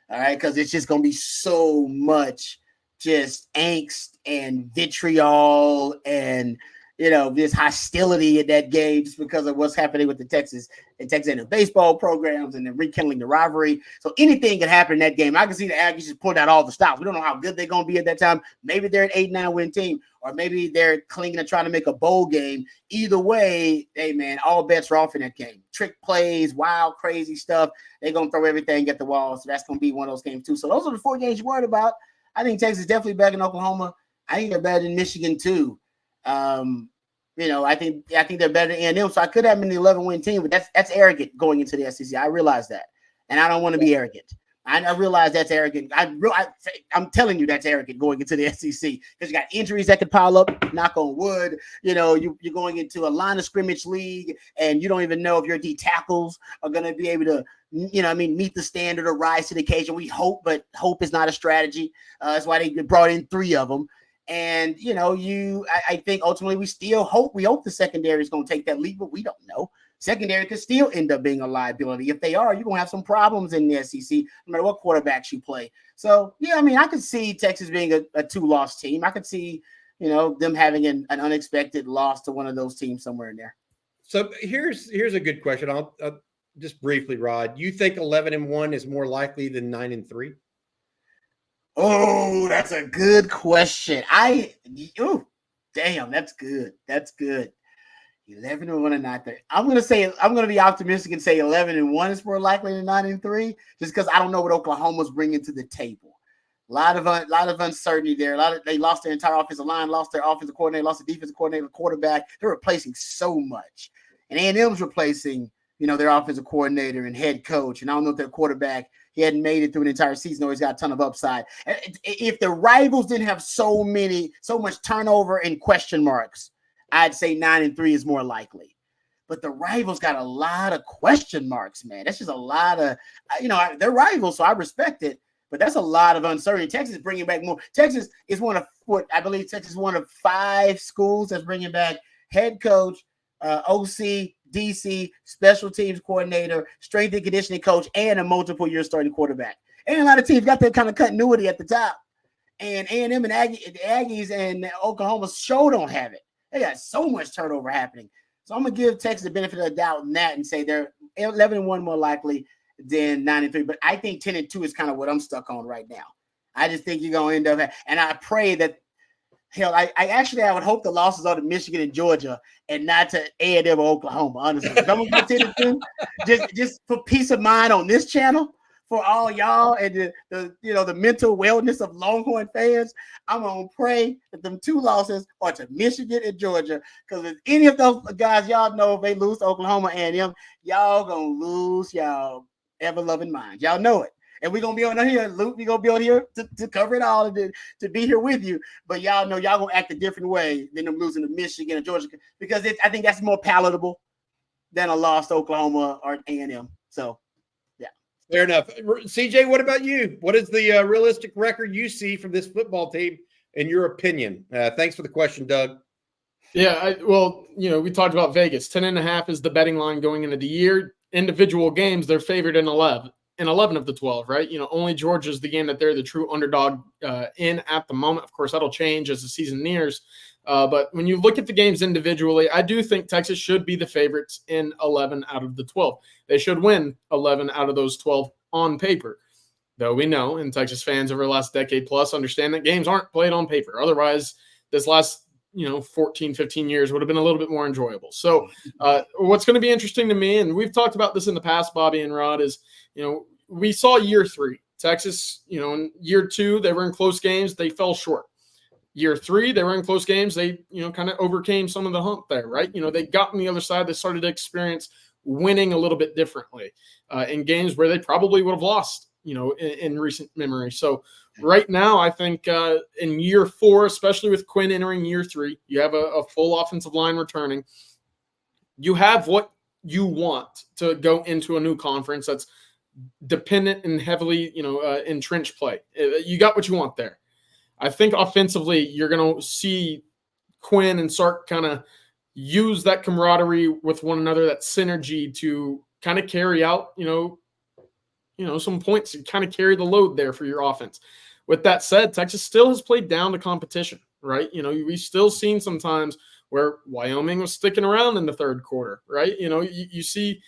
All right, because it's just going to be so much just angst and vitriol and this hostility in that game just because of what's happening with the Texas A&M baseball programs and then rekindling the rivalry. So anything can happen in that game. I can see the Aggies just pulling out all the stops. We don't know how good they're going to be at that time. Maybe they're an 8-9 win team, or maybe they're clinging and trying to make a bowl game. Either way, hey, man, all bets are off in that game. Trick plays, wild, crazy stuff. They're going to throw everything at the wall. So that's going to be one of those games too. So those are the 4 games you're worried about. I think Texas is definitely better than Oklahoma. I think they're better than Michigan too. I think they're better than A&M, so I could have them in the 11-win team, but that's arrogant going into the SEC. I realize that, and I don't want to be arrogant. I realize that's arrogant. I'm telling you that's arrogant going into the SEC because you got injuries that could pile up. Knock on wood. You're going into a line of scrimmage league, and you don't even know if your D tackles are going to be able to, meet the standard or rise to the occasion. We hope, but hope is not a strategy. That's why they brought in 3 of them. And, I think ultimately we hope the secondary is going to take that leap, but we don't know. Secondary could still end up being a liability. If they are, you're going to have some problems in the SEC, no matter what quarterbacks you play. So, yeah, I mean, I could see Texas being a 2-loss team. I could see, them having an unexpected loss to one of those teams somewhere in there. So here's a good question. I'll just briefly, Rod. You think 11-1 is more likely than 9-3? Oh, that's a good question. Damn, that's good. That's good. 11-1 and 9-3. I'm gonna be optimistic and say 11-1 is more likely than 9-3, just because I don't know what Oklahoma's bringing to the table. A lot of uncertainty there. They lost their entire offensive line, lost their offensive coordinator, lost the defensive coordinator, quarterback. They're replacing so much, and A&M's replacing their offensive coordinator and head coach. And I don't know if their quarterback, he hadn't made it through an entire season, or he's got a ton of upside. If the rivals didn't have so much turnover and question marks, I'd say 9-3 is more likely. But the rivals got a lot of question marks, man. That's just a lot of, they're rivals, so I respect it. But that's a lot of uncertainty. Texas is bringing back more. Texas is one of 5 schools that's bringing back head coach, OC, DC, special teams coordinator, strength and conditioning coach, and a multiple-year starting quarterback. And a lot of teams got that kind of continuity at the top. And A&M and Aggies and Oklahoma sure don't have it. They got so much turnover happening. So I'm going to give Texas the benefit of the doubt in that and say they're 11-1 more likely than 9-3. But I think 10-2 is kind of what I'm stuck on right now. I just think you're going to end up – and I pray that – hell, I would hope the losses are to Michigan and Georgia and not to A&M or Oklahoma, honestly. If I'm going to get 10-2, just for peace of mind on this channel, for all y'all and the mental wellness of Longhorn fans, I'm gonna pray that them 2 losses are to Michigan and Georgia. Because if any of those guys, y'all know, if they lose to Oklahoma and them, y'all gonna lose y'all ever loving mind. Y'all know it. And we're gonna be on here, Luke. We're gonna be on here to cover it all and to be here with you. But y'all know y'all gonna act a different way than them losing to Michigan and Georgia, because I think that's more palatable than a loss to Oklahoma or A&M. So. Fair enough. CJ, what about you? What is the realistic record you see from this football team, in your opinion? Thanks for the question, Doug. Yeah, we talked about Vegas. 10.5 is the betting line going into the year. Individual games, they're favored in 11 of the 12, right? Only Georgia's the game that they're the true underdog in at the moment. Of course, that'll change as the season nears. But when you look at the games individually, I do think Texas should be the favorites in 11 out of the 12. They should win 11 out of those 12 on paper. Though we know, and Texas fans over the last decade plus understand that games aren't played on paper. Otherwise, this last 14, 15 years would have been a little bit more enjoyable. So what's going to be interesting to me, and we've talked about this in the past, Bobby and Rod, is, we saw year 3. Texas, in year 2, they were in close games. They fell short. Year 3, they were in close games. They, kind of overcame some of the hump there, right? They got on the other side. They started to experience winning a little bit differently in games where they probably would have lost, in recent memory. So right now, I think in year 4, especially with Quinn entering year 3, you have a full offensive line returning. You have what you want to go into a new conference that's dependent and heavily, entrenched play. You got what you want there. I think offensively, you're going to see Quinn and Sark kind of use that camaraderie with one another, that synergy to kind of carry out, some points and kind of carry the load there for your offense. With that said, Texas still has played down the competition, right? We've still seen sometimes where Wyoming was sticking around in the third quarter, right? You see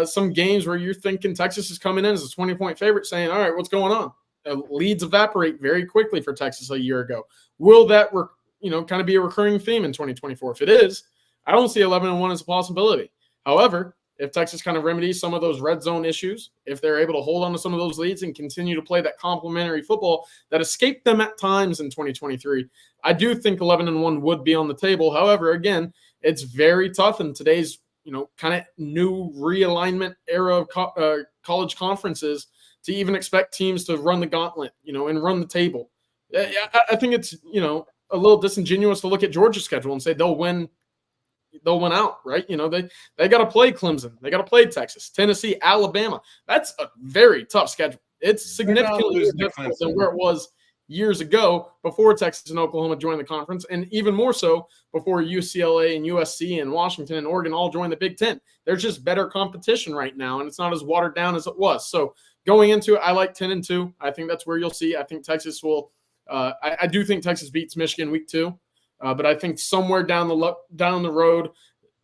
some games where you're thinking Texas is coming in as a 20-point favorite saying, all right, what's going on? Leads evaporate very quickly for Texas a year ago. Will that, kind of be a recurring theme in 2024? If it is, I don't see 11-1 as a possibility. However, if Texas kind of remedies some of those red zone issues, if they're able to hold on to some of those leads and continue to play that complementary football that escaped them at times in 2023, I do think 11-1 would be on the table. However, again, it's very tough in today's, kind of new realignment era of college conferences to even expect teams to run the gauntlet, and run the table. I think it's, a little disingenuous to look at Georgia's schedule and say they'll win out, right? They got to play Clemson. They got to play Texas, Tennessee, Alabama. That's a very tough schedule. It's significantly different than where it was years ago before Texas and Oklahoma joined the conference, and even more so before UCLA and USC and Washington and Oregon all joined the Big Ten. There's just better competition right now, and it's not as watered down as it was. So going into it, I like 10-2. I think that's where you'll see. I think Texas will. I do think Texas beats Michigan week 2, but I think somewhere down the road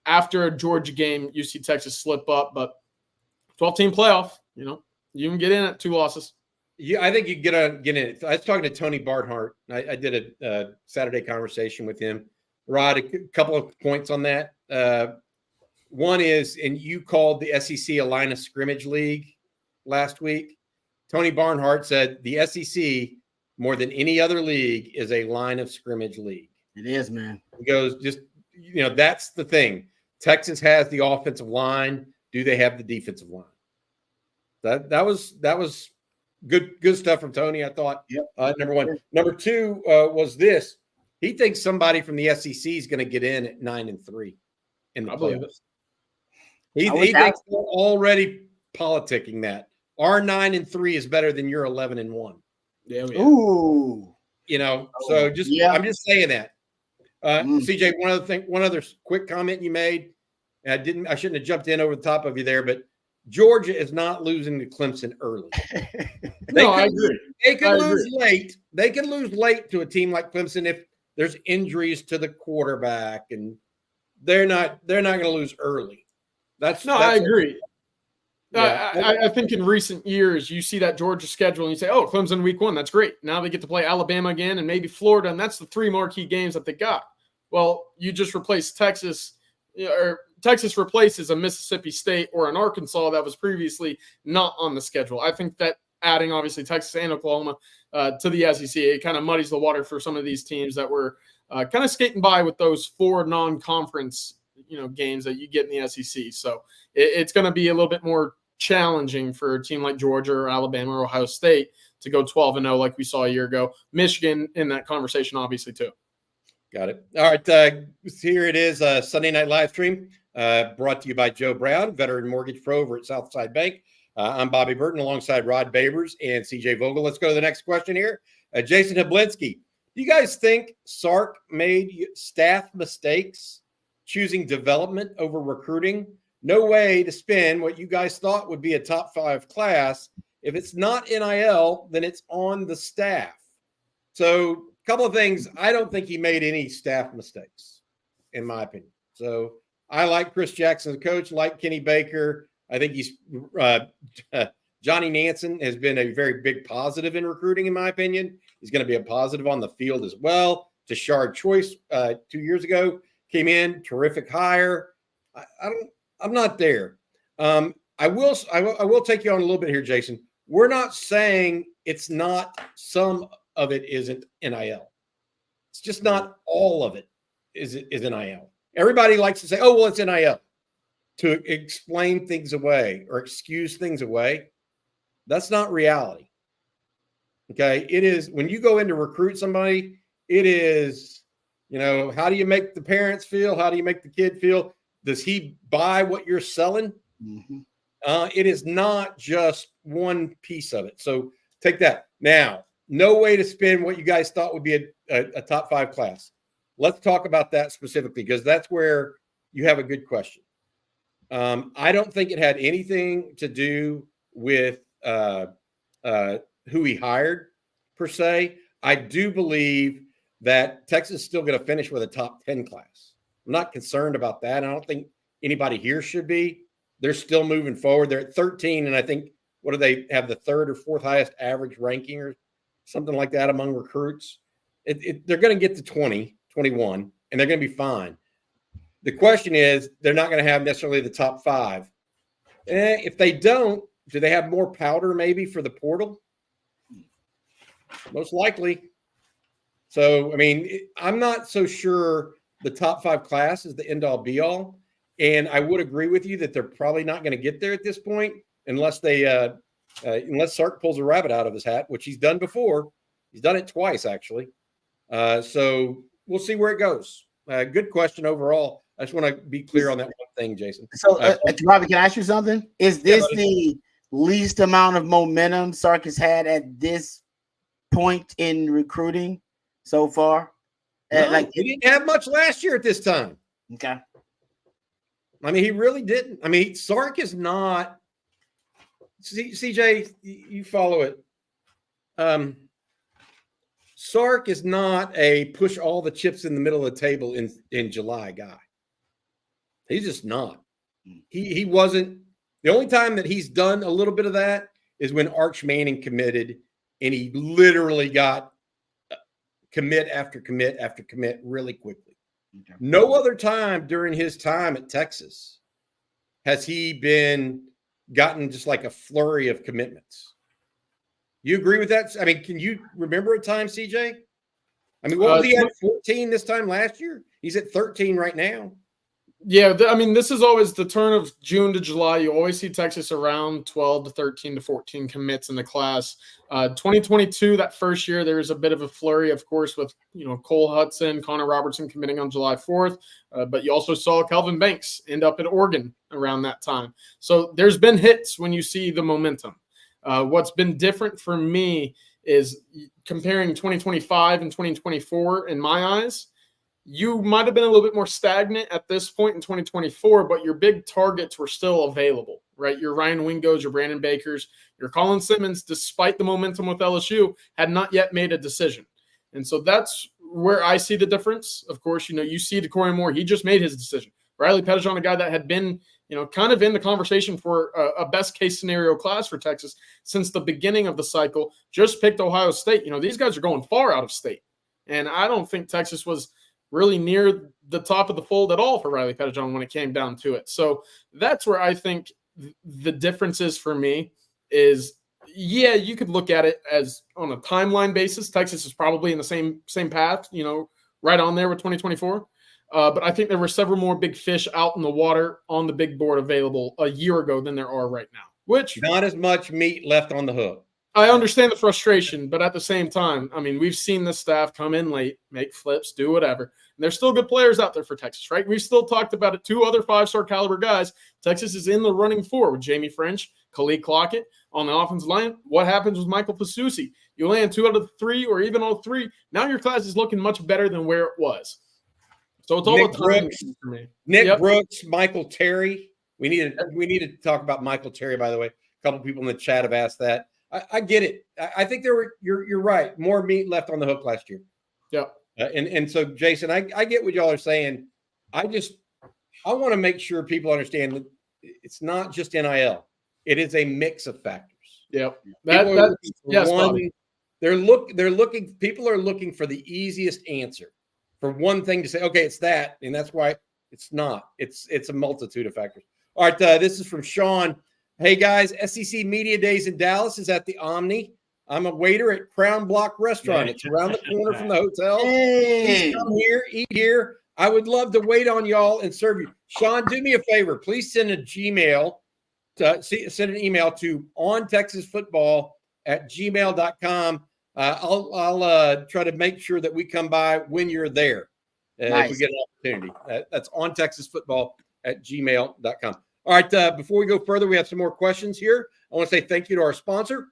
after a Georgia game, you see Texas slip up. But 12-team playoff, you can get in at 2 losses. Yeah, I think you get in it. I was talking to Tony Barnhart. I did a Saturday conversation with him. Rod, a couple of points on that. One is, and you called the SEC a line of scrimmage league last week. Tony Barnhart said the SEC, more than any other league, is a line of scrimmage league. It is, man. He goes, that's the thing. Texas has the offensive line. Do they have the defensive line? That was good stuff from Tony, I thought. Yep. Number one. Number two was this. He thinks somebody from the SEC is going to get in at 9-3 in the playoffs. He thinks they're already politicking that. Our 9-3 is better than your 11-1. Yeah. Ooh. So I'm just saying that. CJ, one other quick comment you made. I shouldn't have jumped in over the top of you there, but Georgia is not losing to Clemson early. I agree. They could lose late. They could lose late to a team like Clemson if there's injuries to the quarterback, and they're not going to lose early. I agree. Yeah. I think in recent years you see that Georgia schedule and you say, "Oh, Clemson week 1, that's great." Now they get to play Alabama again and maybe Florida, and that's the 3 marquee games that they got. Well, you just replace Texas, or Texas replaces a Mississippi State or an Arkansas that was previously not on the schedule. I think that adding obviously Texas and Oklahoma to the SEC, it kind of muddies the water for some of these teams that were kind of skating by with those 4 non-conference games that you get in the SEC. So it's going to be a little bit more challenging for a team like Georgia or Alabama or Ohio State to go 12-0 like we saw a year ago. Michigan in that conversation obviously too. Got it. All right. Here it is, Sunday night live stream brought to you by Joe Brown, veteran mortgage pro over at Southside Bank. I'm Bobby Burton alongside Rod Babers and CJ Vogel. Let's go to the next question here. Jason Hablinski, do you guys think Sark made staff mistakes choosing development over recruiting? No way to spend what you guys thought would be a top 5 class. If it's not NIL, then it's on the staff. So a couple of things. I don't think he made any staff mistakes, in my opinion. So I like Chris Jackson, the coach, like Kenny Baker. I think he's Johnny Nansen has been a very big positive in recruiting, in my opinion. He's going to be a positive on the field as well. Tashard Choice 2 years ago came in, terrific hire. I'm not there. I will take you on a little bit here, Jason. We're not saying it's not, some of it isn't NIL. It's just not all of it is NIL. Everybody likes to say, "Oh, well, it's NIL," to explain things away or excuse things away. That's not reality. Okay, it is when you go in to recruit somebody. It is, how do you make the parents feel? How do you make the kid feel? Does he buy what you're selling? Mm-hmm. It is not just one piece of it. So take that. Now, no way to spend what you guys thought would be a top 5 class. Let's talk about that specifically, because that's where you have a good question. I don't think it had anything to do with who he hired, per se. I do believe that Texas is still going to finish with a top 10 class. I'm not concerned about that. I don't think anybody here should be. They're still moving forward. They're at 13, and I think, what do they have, the 3rd or 4th highest average ranking or something like that among recruits? They're going to get to 20, 21, and they're going to be fine. The question is, they're not going to have necessarily the top 5. If they don't, do they have more powder maybe for the portal? Most likely. So, I mean, I'm not so sure the top 5 class is the end-all be-all. And I would agree with you that they're probably not going to get there at this point unless unless Sark pulls a rabbit out of his hat, which he's done before. He's done it twice, actually. So we'll see where it goes. Good question overall. I just want to be clear on that one thing, Jason. So, Robbie, can I ask you something? Is this the least amount of momentum Sark has had at this point in recruiting so far? No, he didn't have much last year at this time. Okay. I mean, he really didn't. I mean, Sark is not. CJ, you follow it. Sark is not a push all the chips in the middle of the table in July guy. He's just not. He wasn't. The only time that he's done a little bit of that is when Arch Manning committed, and he literally got commit after commit after commit really quickly. Okay. No other time during his time at Texas has he gotten just like a flurry of commitments. You agree with that? I mean, can you remember a time, CJ? I mean, what was he at 14 this time last year? He's at 13 right now. Yeah, I mean, this is always the turn of June to July. You always see Texas around 12 to 13 to 14 commits in the class. 2022, that first year, there was a bit of a flurry, of course, with Cole Hudson, Connor Robertson committing on July 4th. But you also saw Kelvin Banks end up at Oregon around that time. So there's been hits when you see the momentum. What's been different for me is comparing 2025 and 2024 in my eyes. You might have been a little bit more stagnant at this point in 2024, but your big targets were still available, right? Your Ryan Wingos, your Brandon Bakers, your Colin Simmons, despite the momentum with LSU, had not yet made a decision. And so that's where I see the difference. Of course, you see DeCory Moore, he just made his decision. Riley Pettijohn, a guy that had been, kind of in the conversation for a best case scenario class for Texas since the beginning of the cycle, just picked Ohio State. These guys are going far out of state. And I don't think Texas was really near the top of the fold at all for Riley Pettijohn when it came down to it. So that's where I think the difference is for me is, yeah, you could look at it as on a timeline basis. Texas is probably in the same path, right on there with 2024. But I think there were several more big fish out in the water on the big board available a year ago than there are right now, which not as much meat left on the hook. I understand the frustration, but at the same time, I mean, we've seen the staff come in late, make flips, do whatever. And there's still good players out there for Texas, right? We've still talked about it. 2 other 5-star caliber guys. Texas is in the running for with Jamie French, Khalid Clockett on the offensive line. What happens with Michael Fasusi? You land 2 out of 3 or even all 3. Now your class is looking much better than where it was. So it's all Nick the time for me. Nick Brooks, Michael Terry. We need to talk about Michael Terry, by the way. A couple people in the chat have asked that. I get it. I think you're right. More meat left on the hook last year. Yeah. And so, Jason, I get what y'all are saying. I want to make sure people understand that it's not just NIL. It is a mix of factors. Yeah. People are looking for the easiest answer for one thing to say, okay, it's that. And that's why it's not. It's a multitude of factors. All right. This is from Sean. Hey, guys, SEC Media Days in Dallas is at the Omni. I'm a waiter at Crown Block Restaurant. It's around the corner from the hotel. Please come here, eat here. I would love to wait on y'all and serve you. Sean, do me a favor. Please send an email to ontexasfootball@gmail.com. I'll try to make sure that we come by when you're there if we get an opportunity. That's ontexasfootball@gmail.com. All right, before we go further, we have some more questions here. I want to say thank you to our sponsor.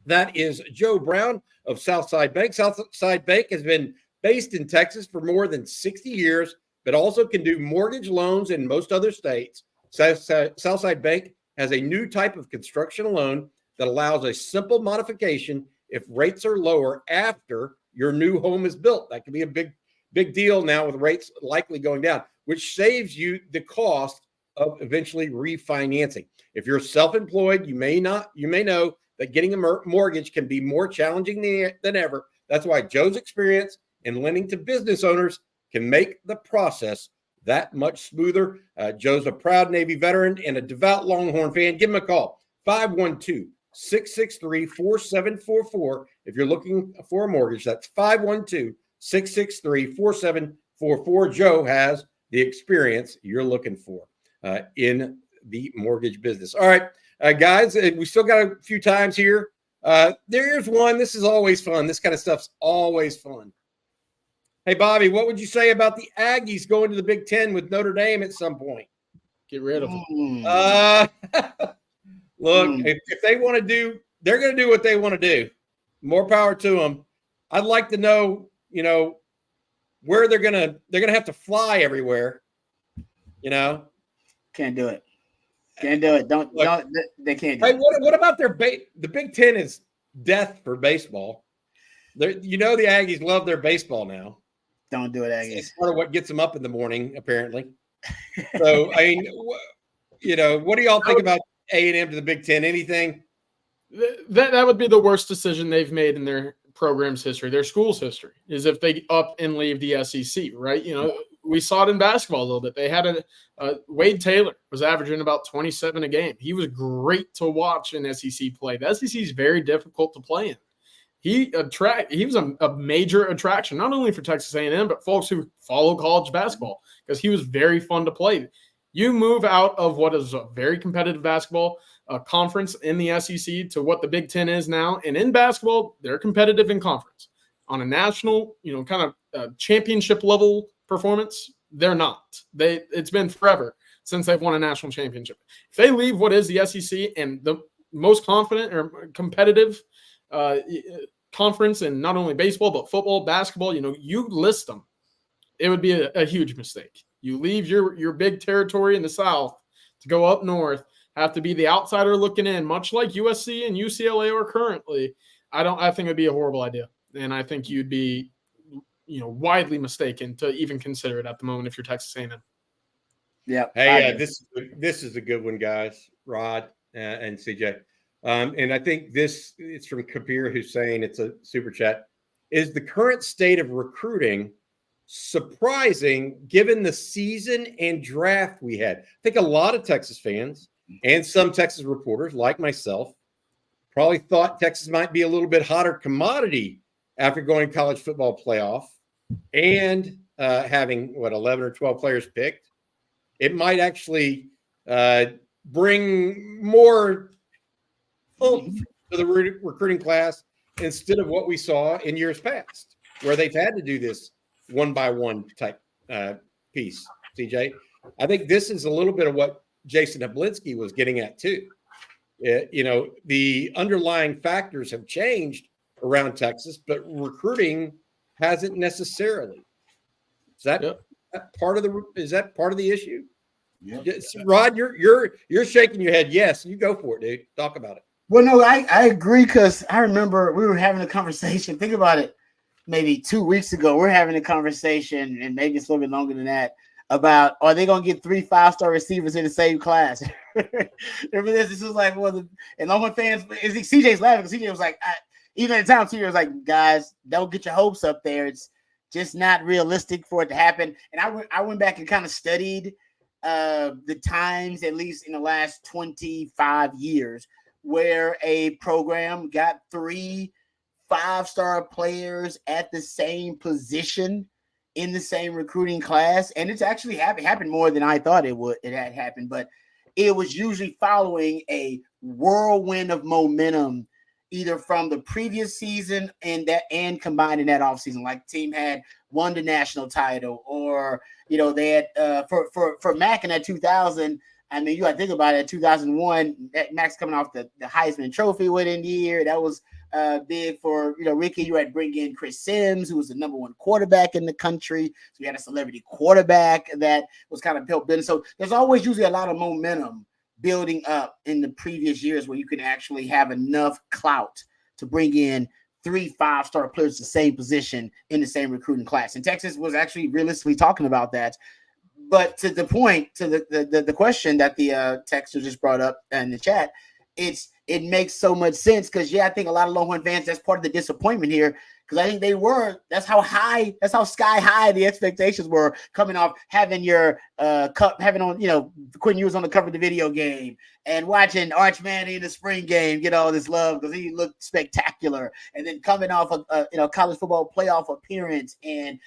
That is Joe Brown of Southside Bank. Southside Bank has been based in Texas for more than 60 years, but also can do mortgage loans in most other states. Southside Bank has a new type of construction loan that allows a simple modification if rates are lower after your new home is built. That can be a big deal now with rates likely going down, which saves you the cost of eventually refinancing. If you're self-employed, you may know that getting a mortgage can be more challenging than ever. That's why Joe's experience in lending to business owners can make the process that much smoother. Joe's a proud Navy veteran and a devout Longhorn fan. Give him a call, 512-663-4744. If you're looking for a mortgage, that's 512-663-4744. Joe has the experience you're looking for in the mortgage business. All right, guys, we still got a few times here. There's one. This is always fun. This kind of stuff's always fun. Hey, Bobby, what would you say about the Aggies going to the Big Ten with Notre Dame at some point? Get rid of them. Look, if they want to do, they're going to do what they want to do. More power to them. I'd like to know, where they're gonna have to fly everywhere. Can't do it. Can't do it. Don't. They can't do Hey, it. what about the Big Ten is death for baseball. The Aggies love their baseball now. Don't do it, Aggies. It's part of what gets them up in the morning, apparently. So, I mean, what do y'all think about A&M to the Big Ten? Anything? That would be the worst decision they've made in their program's history, their school's history, is if they up and leave the SEC, right? We saw it in basketball a little bit. They had Wade Taylor was averaging about 27 a game. He was great to watch in SEC play. The SEC is very difficult to play in. He was a major attraction, not only for Texas A&M, but folks who follow college basketball, because he was very fun to play. You move out of what is a very competitive basketball conference in the SEC to what the Big Ten is now. And in basketball, they're competitive in conference. On a national, kind of championship level performance, they're not. It's been forever since they've won a national championship. If they leave what is the SEC and the most confident or competitive conference in not only baseball, but football, basketball, you list them, it would be a huge mistake. You leave your big territory in the South to go up north, have to be the outsider looking in, much like USC and UCLA are currently. I think it'd be a horrible idea. And I think you'd be, widely mistaken to even consider it at the moment if you're Texas A&M. Yeah. Hey, this is a good one, guys. Rod and CJ. And I think it's from Kabir Hussein. It's a super chat. Is the current state of recruiting surprising given the season and draft we had? I think a lot of Texas fans and some Texas reporters like myself probably thought Texas might be a little bit hotter commodity after going college football playoff and having 11 or 12 players picked. It might actually bring more to the recruiting class instead of what we saw in years past, where they've had to do this one by one type piece. CJ, I think this is a little bit of what Jason Hablinski was getting at too. The underlying factors have changed around Texas, but recruiting hasn't necessarily. Is that part of the issue? Yep. Rod, you're shaking your head. Yes, you go for it, dude. Talk about it. Well, no, I agree, because I remember we were having a conversation. Think about it. Maybe 2 weeks ago, we're having a conversation, and maybe it's a little bit longer than that, about are they going to get 3 5-star receivers in the same class? Remember this? This was like, and Longhorn fans, CJ's laughing because CJ was like, even at the time, CJ was like, guys, don't get your hopes up there. It's just not realistic for it to happen. And I went back and kind of studied the times, at least in the last 25 years, where a program got 3 5-star players at the same position in the same recruiting class. And it's actually happened more than I thought it had happened, but it was usually following a whirlwind of momentum, either from the previous season and combined in that offseason. Like the team had won the national title, or they had for Mac in that 2000. I mean, you got to think about it. 2001, Max coming off the Heisman Trophy within the year. That was big for Ricky. You had to bring in Chris Sims, who was the number 1 quarterback in the country. So you had a celebrity quarterback that was kind of built. So there's always usually a lot of momentum building up in the previous years where you can actually have enough clout to bring in 3 5-star players, the same position in the same recruiting class. And Texas was actually realistically talking about that. But to the point, to the question that the texter just brought up in the chat, it makes so much sense, because I think a lot of Longhorn fans, that's part of the disappointment here, because I think that's how sky high the expectations were coming off having your having on, Quinn Ewers on the cover of the video game and watching Arch Manning in the spring game get all this love because he looked spectacular, and then coming off a college football playoff appearance, and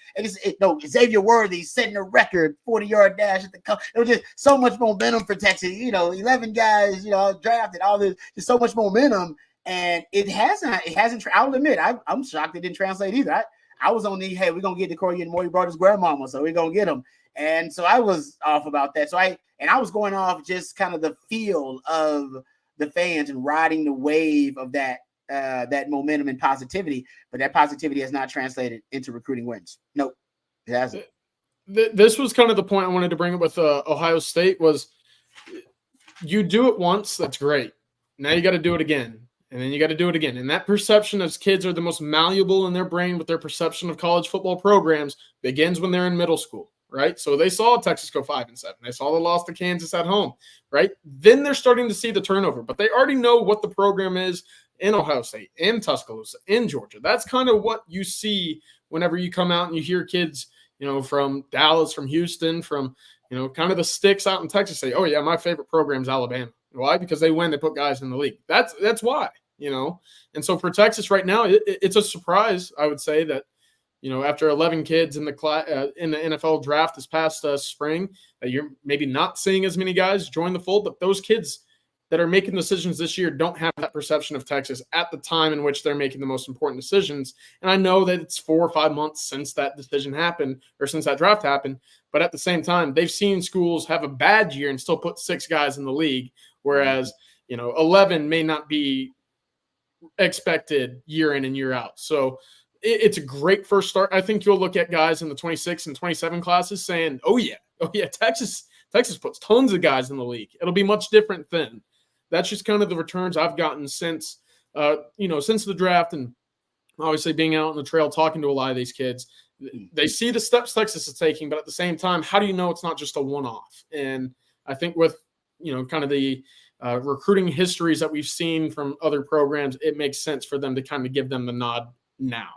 Xavier Worthy setting a record 40-yard dash at the it was just so much momentum for Texas. 11 guys drafted, all this, just so much momentum. And it hasn't. I'll admit, I'm shocked it didn't translate either. I was on hey, we're gonna get Decoria and Morty brought his grandmama, so we're gonna get him. And so I was off about that. So I was going off just kind of the feel of the fans and riding the wave of that that momentum and positivity, but that positivity has not translated into recruiting wins. Nope, it hasn't. This was kind of the point I wanted to bring up with Ohio State was you do it once, that's great. Now you got to do it again, and then you got to do it again. And that perception as kids are the most malleable in their brain with their perception of college football programs begins when they're in middle school, right? So they saw Texas go 5-7. They saw the loss to Kansas at home, right? Then they're starting to see the turnover, but they already know what the program is in Ohio State, in Tuscaloosa, in Georgia. That's kind of what you see whenever you come out and you hear kids, from Dallas, from Houston, from, kind of the sticks out in Texas say, oh, yeah, my favorite program is Alabama. Why? Because they win, they put guys in the league. That's why, And so for Texas right now, it's a surprise, I would say, that, after 11 kids in the NFL draft this past spring, you're maybe not seeing as many guys join the fold, but those kids that are making decisions this year don't have that perception of Texas at the time in which they're making the most important decisions. And I know that it's 4 or 5 months since that decision happened or since that draft happened, but at the same time, they've seen schools have a bad year and still put 6 guys in the league, whereas, 11 may not be expected year in and year out. So it's a great first start. I think you'll look at guys in the 26 and 27 classes saying, oh yeah, Texas puts tons of guys in the league. It'll be much different then. That's just kind of the returns I've gotten since the draft, and obviously being out on the trail, talking to a lot of these kids. They see the steps Texas is taking, but at the same time, how do you know it's not just a one-off? And I think with, kind of the recruiting histories that we've seen from other programs, it makes sense for them to kind of give them the nod now.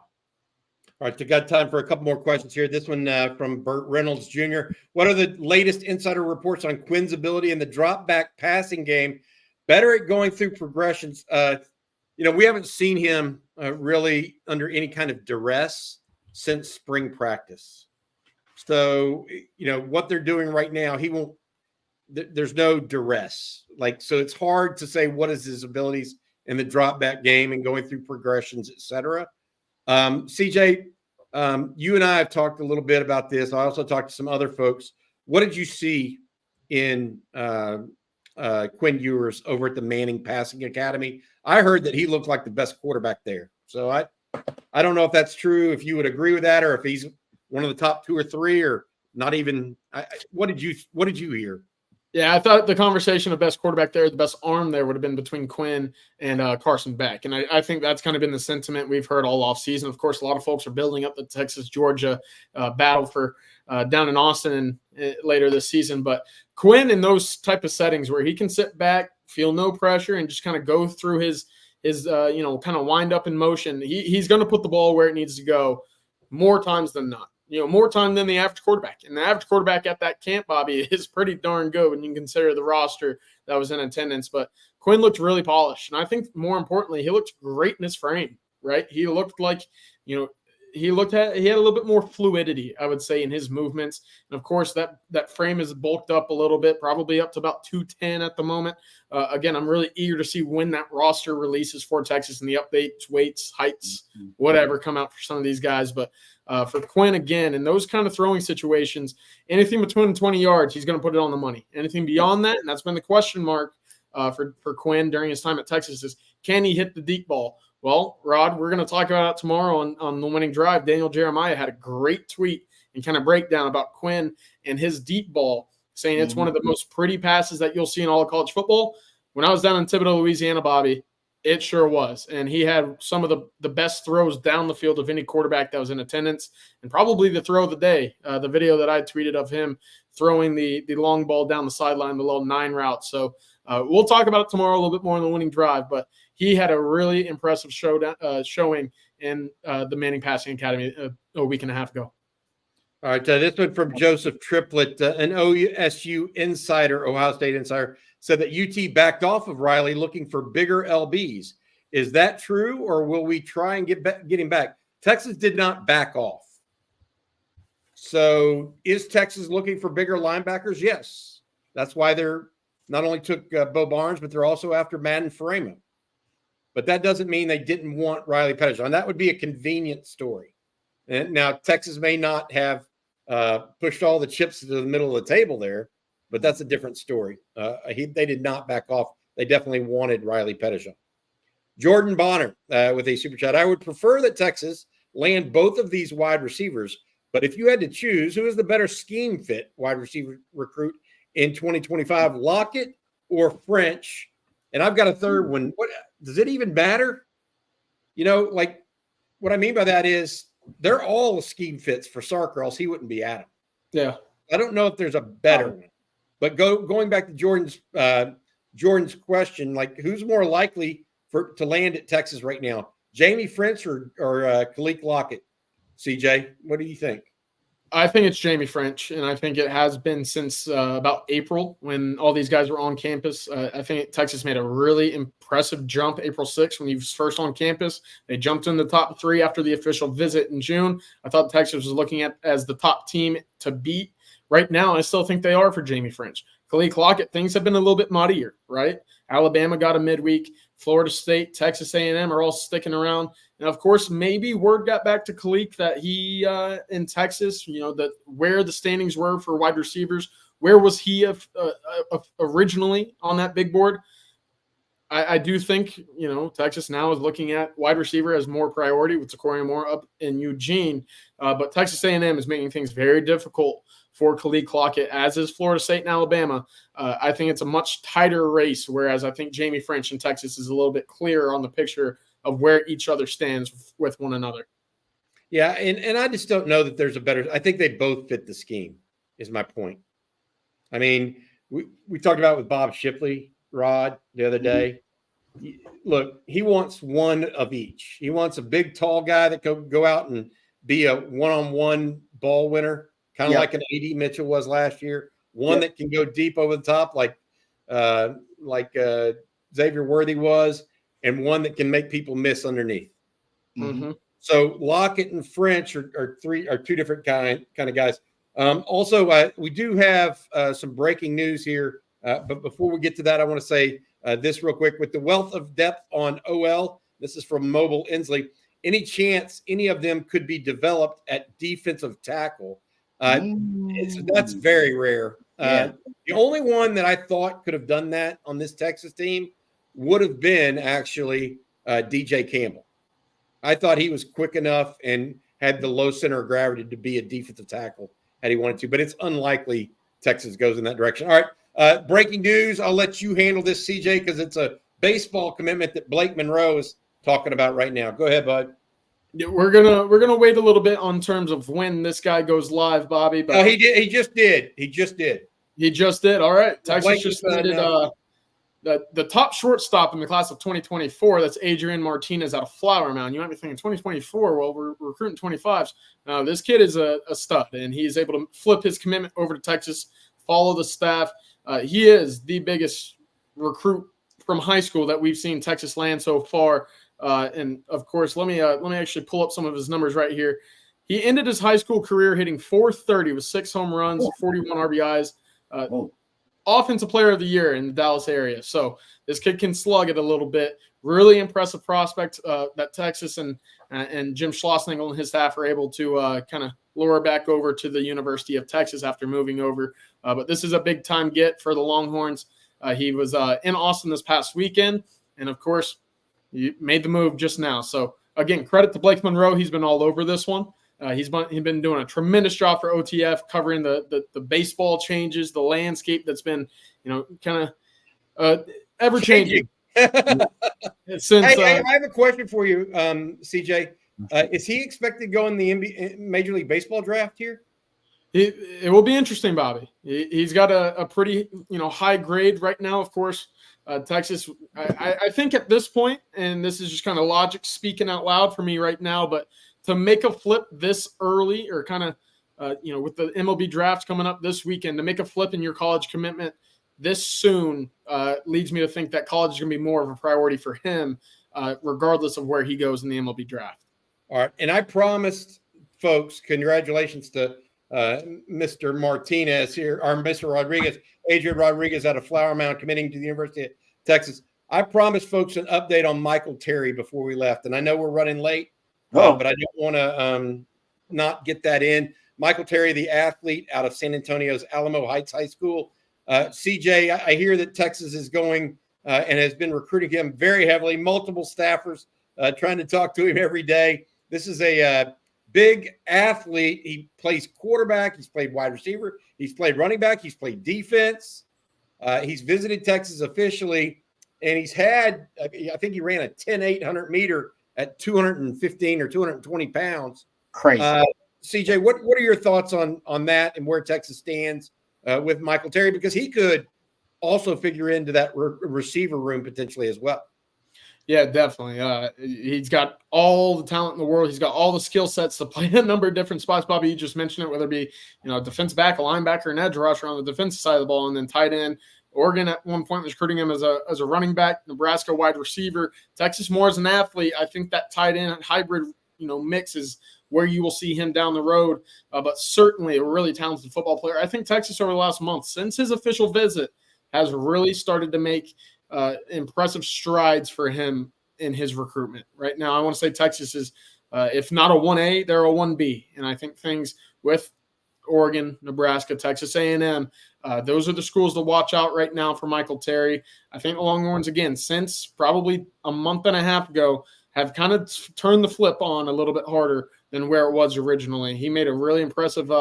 All right, we got time for a couple more questions here. This one from Burt Reynolds Jr. What are the latest insider reports on Quinn's ability in the drop back passing game? Better at going through progressions. We haven't seen him really under any kind of duress since spring practice. So, what they're doing right now, he won't. There's no duress. So it's hard to say what is his abilities in the drop back game and going through progressions, etc. CJ, you and I have talked a little bit about this. I also talked to some other folks. What did you see in Quinn Ewers over at the Manning Passing Academy? I heard that he looked like the best quarterback there. So I don't know if that's true, if you would agree with that, or if he's one of the top 2 or 3, or not even. What did you hear? Yeah, I thought the conversation of best quarterback there, the best arm there would have been between Quinn and Carson Beck. And I think that's kind of been the sentiment we've heard all offseason. Of course, a lot of folks are building up the Texas-Georgia battle for down in Austin and later this season. But Quinn in those type of settings where he can sit back, feel no pressure, and just kind of go through his kind of wind up in motion, he's going to put the ball where it needs to go more times than not. More time than the average quarterback. And the average quarterback at that camp, Bobby, is pretty darn good when you consider the roster that was in attendance. But Quinn looked really polished. And I think more importantly, he looked great in his frame, right? He looked like, he had a little bit more fluidity, I would say, in his movements. And of course, that frame is bulked up a little bit, probably up to about 210 at the moment. Again, I'm really eager to see when that roster releases for Texas and the updates, weights, heights, whatever come out for some of these guys. But for Quinn, again, in those kind of throwing situations, anything between 20 yards, he's going to put it on the money. Anything beyond that, and that's been the question mark for Quinn during his time at Texas, is can he hit the deep ball? Well, Rod, we're going to talk about it tomorrow on the Winning Drive. Daniel Jeremiah had a great tweet and kind of breakdown about Quinn and his deep ball, saying it's one of the most pretty passes that you'll see in all of college football. When I was down in Thibodaux, Louisiana, Bobby, it sure was. And he had some of the best throws down the field of any quarterback that was in attendance, and probably the throw of the day, the video that I tweeted of him throwing the long ball down the sideline, the little 9 route. So we'll talk about it tomorrow a little bit more in the Winning Drive, but he had a really impressive showing in the Manning Passing Academy a week and a half ago. All right, this one from Joseph Triplett, an OSU insider, Ohio State insider, said that UT backed off of Riley looking for bigger LBs. Is that true, or will we try and get him back? Texas did not back off. So is Texas looking for bigger linebackers? Yes. That's why they're not only took Bo Barnes, but they're also after Madden Faremo. But that doesn't mean they didn't want Riley Pettijohn. That would be a convenient story. And now Texas may not have pushed all the chips to the middle of the table there, but that's a different story. They did not back off. They definitely wanted Riley Pettijohn. Jordan Bonner with a super chat. I would prefer that Texas land both of these wide receivers, but if you had to choose, who is the better scheme fit wide receiver recruit in 2025, Lockett or French? And I've got a third one. What does it even matter? Like what I mean by that is they're all scheme fits for Sark, or else he wouldn't be at them. Yeah. I don't know if there's a better one. But going back to Jordan's question, like who's more likely to land at Texas right now, Jamie French or Khalid Lockett? CJ, what do you think? I think it's Jamie French, and I think it has been since about April when all these guys were on campus. I think Texas made a really impressive jump April 6th when he was first on campus. They jumped in the top 3 after the official visit in June. I thought Texas was looking at as the top team to beat. Right now, I still think they are for Jamie French. Khalid Lockett, things have been a little bit muddier, right? Alabama got a midweek. Florida State, Texas A&M are all sticking around. And, of course, maybe word got back to Khalid that he in Texas, that where the standings were for wide receivers, where was he originally on that big board? I do think, Texas now is looking at wide receiver as more priority with Taquarian Moore up in Eugene. But Texas A&M is making things very difficult for Khalid Lockett, as is Florida State and Alabama. I think it's a much tighter race, whereas I think Jamie French in Texas is a little bit clearer on the picture of where each other stands with one another. Yeah, and I just don't know that there's a better – I think they both fit the scheme is my point. I mean, we talked about with Bob Shipley, Rod, the other day. Look, he wants one of each. He wants a big, tall guy that can go out and be a one-on-one ball winner, kind of like an A.D. Mitchell was last year. One that can go deep over the top like Xavier Worthy was, and one that can make people miss underneath. Mm-hmm. So Lockett and French are two different kind of guys. Also, we do have some breaking news here. But before we get to that, I want to say this real quick. With the wealth of depth on OL, this is from Mobile Inslee, any chance any of them could be developed at defensive tackle? That's very rare. The only one that I thought could have done that on this Texas team would have been actually DJ Campbell. I thought he was quick enough and had the low center of gravity to be a defensive tackle had he wanted to, but it's unlikely Texas goes in that direction. All right, breaking news. I'll let you handle this, CJ, because it's a baseball commitment that Blake Monroe is talking about right now. Go ahead, bud. Yeah, we're gonna wait a little bit on terms of when this guy goes live, Bobby. But he just did. He just did. All right. Texas just landed the top shortstop in the class of 2024. That's Adrian Martinez out of Flower Mound. You might be thinking 2024. Well, we're recruiting 25s. This kid is a stud, and he's able to flip his commitment over to Texas, follow the staff. He is the biggest recruit from high school that we've seen Texas land so far. And of course, let me actually pull up some of his numbers right here. He ended his high school career hitting .430 with 6 home runs, 41 RBIs. Offensive player of the year in the Dallas area. So this kid can slug it a little bit. Really impressive prospect that Texas and Jim Schlossnagle and his staff are able to kind of lure back over to the University of Texas after moving over. But this is a big time get for the Longhorns. He was in Austin this past weekend. And of course, he made the move just now. So again, credit to Blake Monroe. He's been all over this one. He's been doing a tremendous job for OTF, covering the baseball changes, the landscape that's been, kind of ever changing. Since I have a question for you, CJ. Is he expected to go in the Major League Baseball draft here? It will be interesting, Bobby. He's got a pretty high grade right now. Of course, Texas. I think at this point, and this is just kind of logic speaking out loud for me right now, but to make a flip this early, or kind of, with the MLB draft coming up this weekend, to make a flip in your college commitment this soon leads me to think that college is going to be more of a priority for him, regardless of where he goes in the MLB draft. All right. And I promised folks, congratulations to Mr. Martinez here, or Mr. Rodriguez, Adrian Rodriguez out of Flower Mound, committing to the University of Texas. I promised folks an update on Michael Terry before we left. And I know we're running late. But I don't want to not get that in. Michael Terry, the athlete out of San Antonio's Alamo Heights High School. CJ, I hear that Texas is going and has been recruiting him very heavily. Multiple staffers trying to talk to him every day. This is a big athlete. He plays quarterback. He's played wide receiver. He's played running back. He's played defense. He's visited Texas officially, and he's had, I think he ran a 10-800 meter at 215 or 220 pounds. Crazy. CJ, what are your thoughts on that and where Texas stands with Michael Terry? Because he could also figure into that receiver room potentially as well. Yeah, definitely. He's got all the talent in the world. He's got all the skill sets to play a number of different spots. Bobby, you just mentioned it, whether it be, defensive back, a linebacker, an edge rusher on the defensive side of the ball, and then tight end. Oregon at one point was recruiting him as a running back, Nebraska wide receiver. Texas more as an athlete. I think that tight end hybrid, mix is where you will see him down the road. But certainly a really talented football player. I think Texas over the last month, since his official visit, has really started to make impressive strides for him in his recruitment. Right now, I want to say Texas is, if not a 1A, they're a 1B. And I think things with Oregon, Nebraska, Texas A&M, those are the schools to watch out right now for Michael Terry. I think the Longhorns, again, since probably a month and a half ago, have kind of turned the flip on a little bit harder than where it was originally. He made a really impressive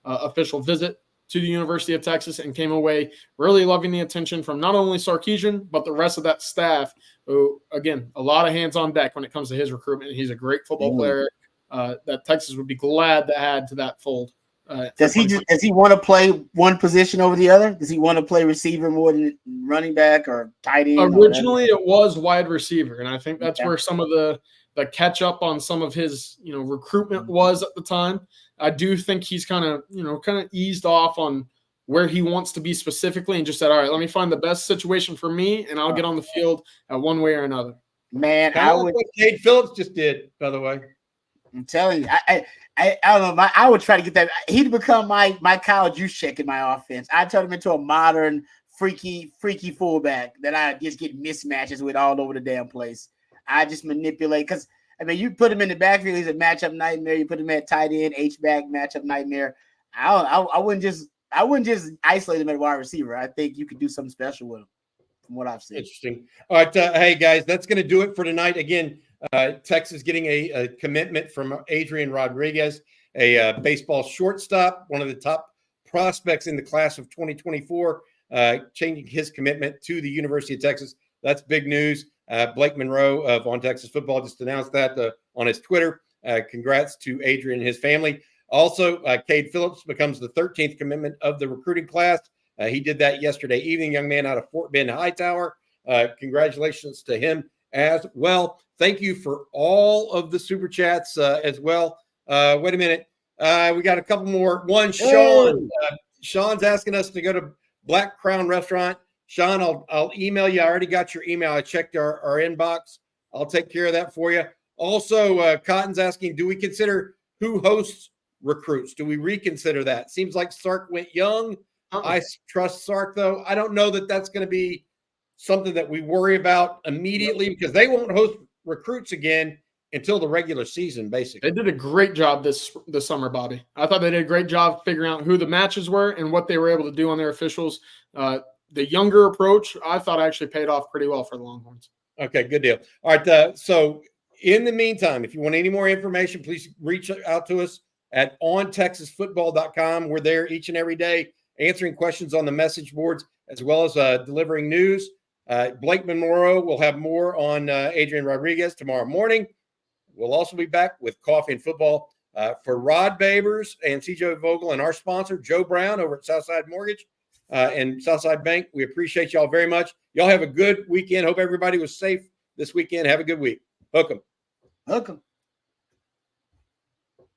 official visit to the University of Texas and came away really loving the attention from not only Sarkeesian, but the rest of that staff, who, again, a lot of hands on deck when it comes to his recruitment. He's a great football player that Texas would be glad to add to that fold. Does he want to play one position over the other? Does he want to play receiver more than running back or tight end? Originally, it was wide receiver, and I think that's where some of the catch up on some of his recruitment was at the time. I do think he's kind of eased off on where he wants to be specifically and just said, all right, let me find the best situation for me, and I'll get on the field one way or another. Man, I would. What Cade Phillips just did, by the way. I'm telling you, I don't know. I would try to get that. He'd become my Kyle Juszczyk in my offense. I turn him into a modern, freaky fullback that I just get mismatches with all over the damn place. I just manipulate because, you put him in the backfield, he's a matchup nightmare. You put him at tight end, H-back, matchup nightmare. I wouldn't just isolate him at wide receiver. I think you could do something special with him from what I've seen. Interesting. All right, hey, guys, that's going to do it for tonight. Again, Texas getting a commitment from Adrian Rodriguez, a baseball shortstop, one of the top prospects in the class of 2024, changing his commitment to the University of Texas. That's big news. Blake Monroe of On Texas Football just announced that on his Twitter. Congrats to Adrian and his family. Also, Cade Phillips becomes the 13th commitment of the recruiting class. He did that yesterday evening, young man out of Fort Bend Hightower. Congratulations to him as well. Thank you for all of the super chats as well. Wait a minute. We got a couple more. One, Sean. Sean's asking us to go to Black Crown Restaurant. Sean, I'll email you. I already got your email. I checked our inbox. I'll take care of that for you. Also, Cotton's asking, do we consider who hosts recruits? Do we reconsider that? Seems like Sark went young. I trust Sark, though. I don't know that that's going to be something that we worry about immediately because they won't host recruits again until the regular season, basically. They did a great job this summer, Bobby. I thought they did a great job figuring out who the matches were and what they were able to do on their officials. The younger approach, I thought, actually paid off pretty well for the Longhorns. Okay, good deal. All right, so in the meantime, if you want any more information, please reach out to us at ontexasfootball.com. We're there each and every day answering questions on the message boards as well as delivering news. Blake Monroe will have more on Adrian Rodriguez tomorrow morning. We'll also be back with Coffee and Football for Rod Babers and CJ Vogel and our sponsor, Joe Brown over at Southside Mortgage and Southside Bank. We appreciate y'all very much. Y'all have a good weekend. Hope everybody was safe this weekend. Have a good week. Hook 'em.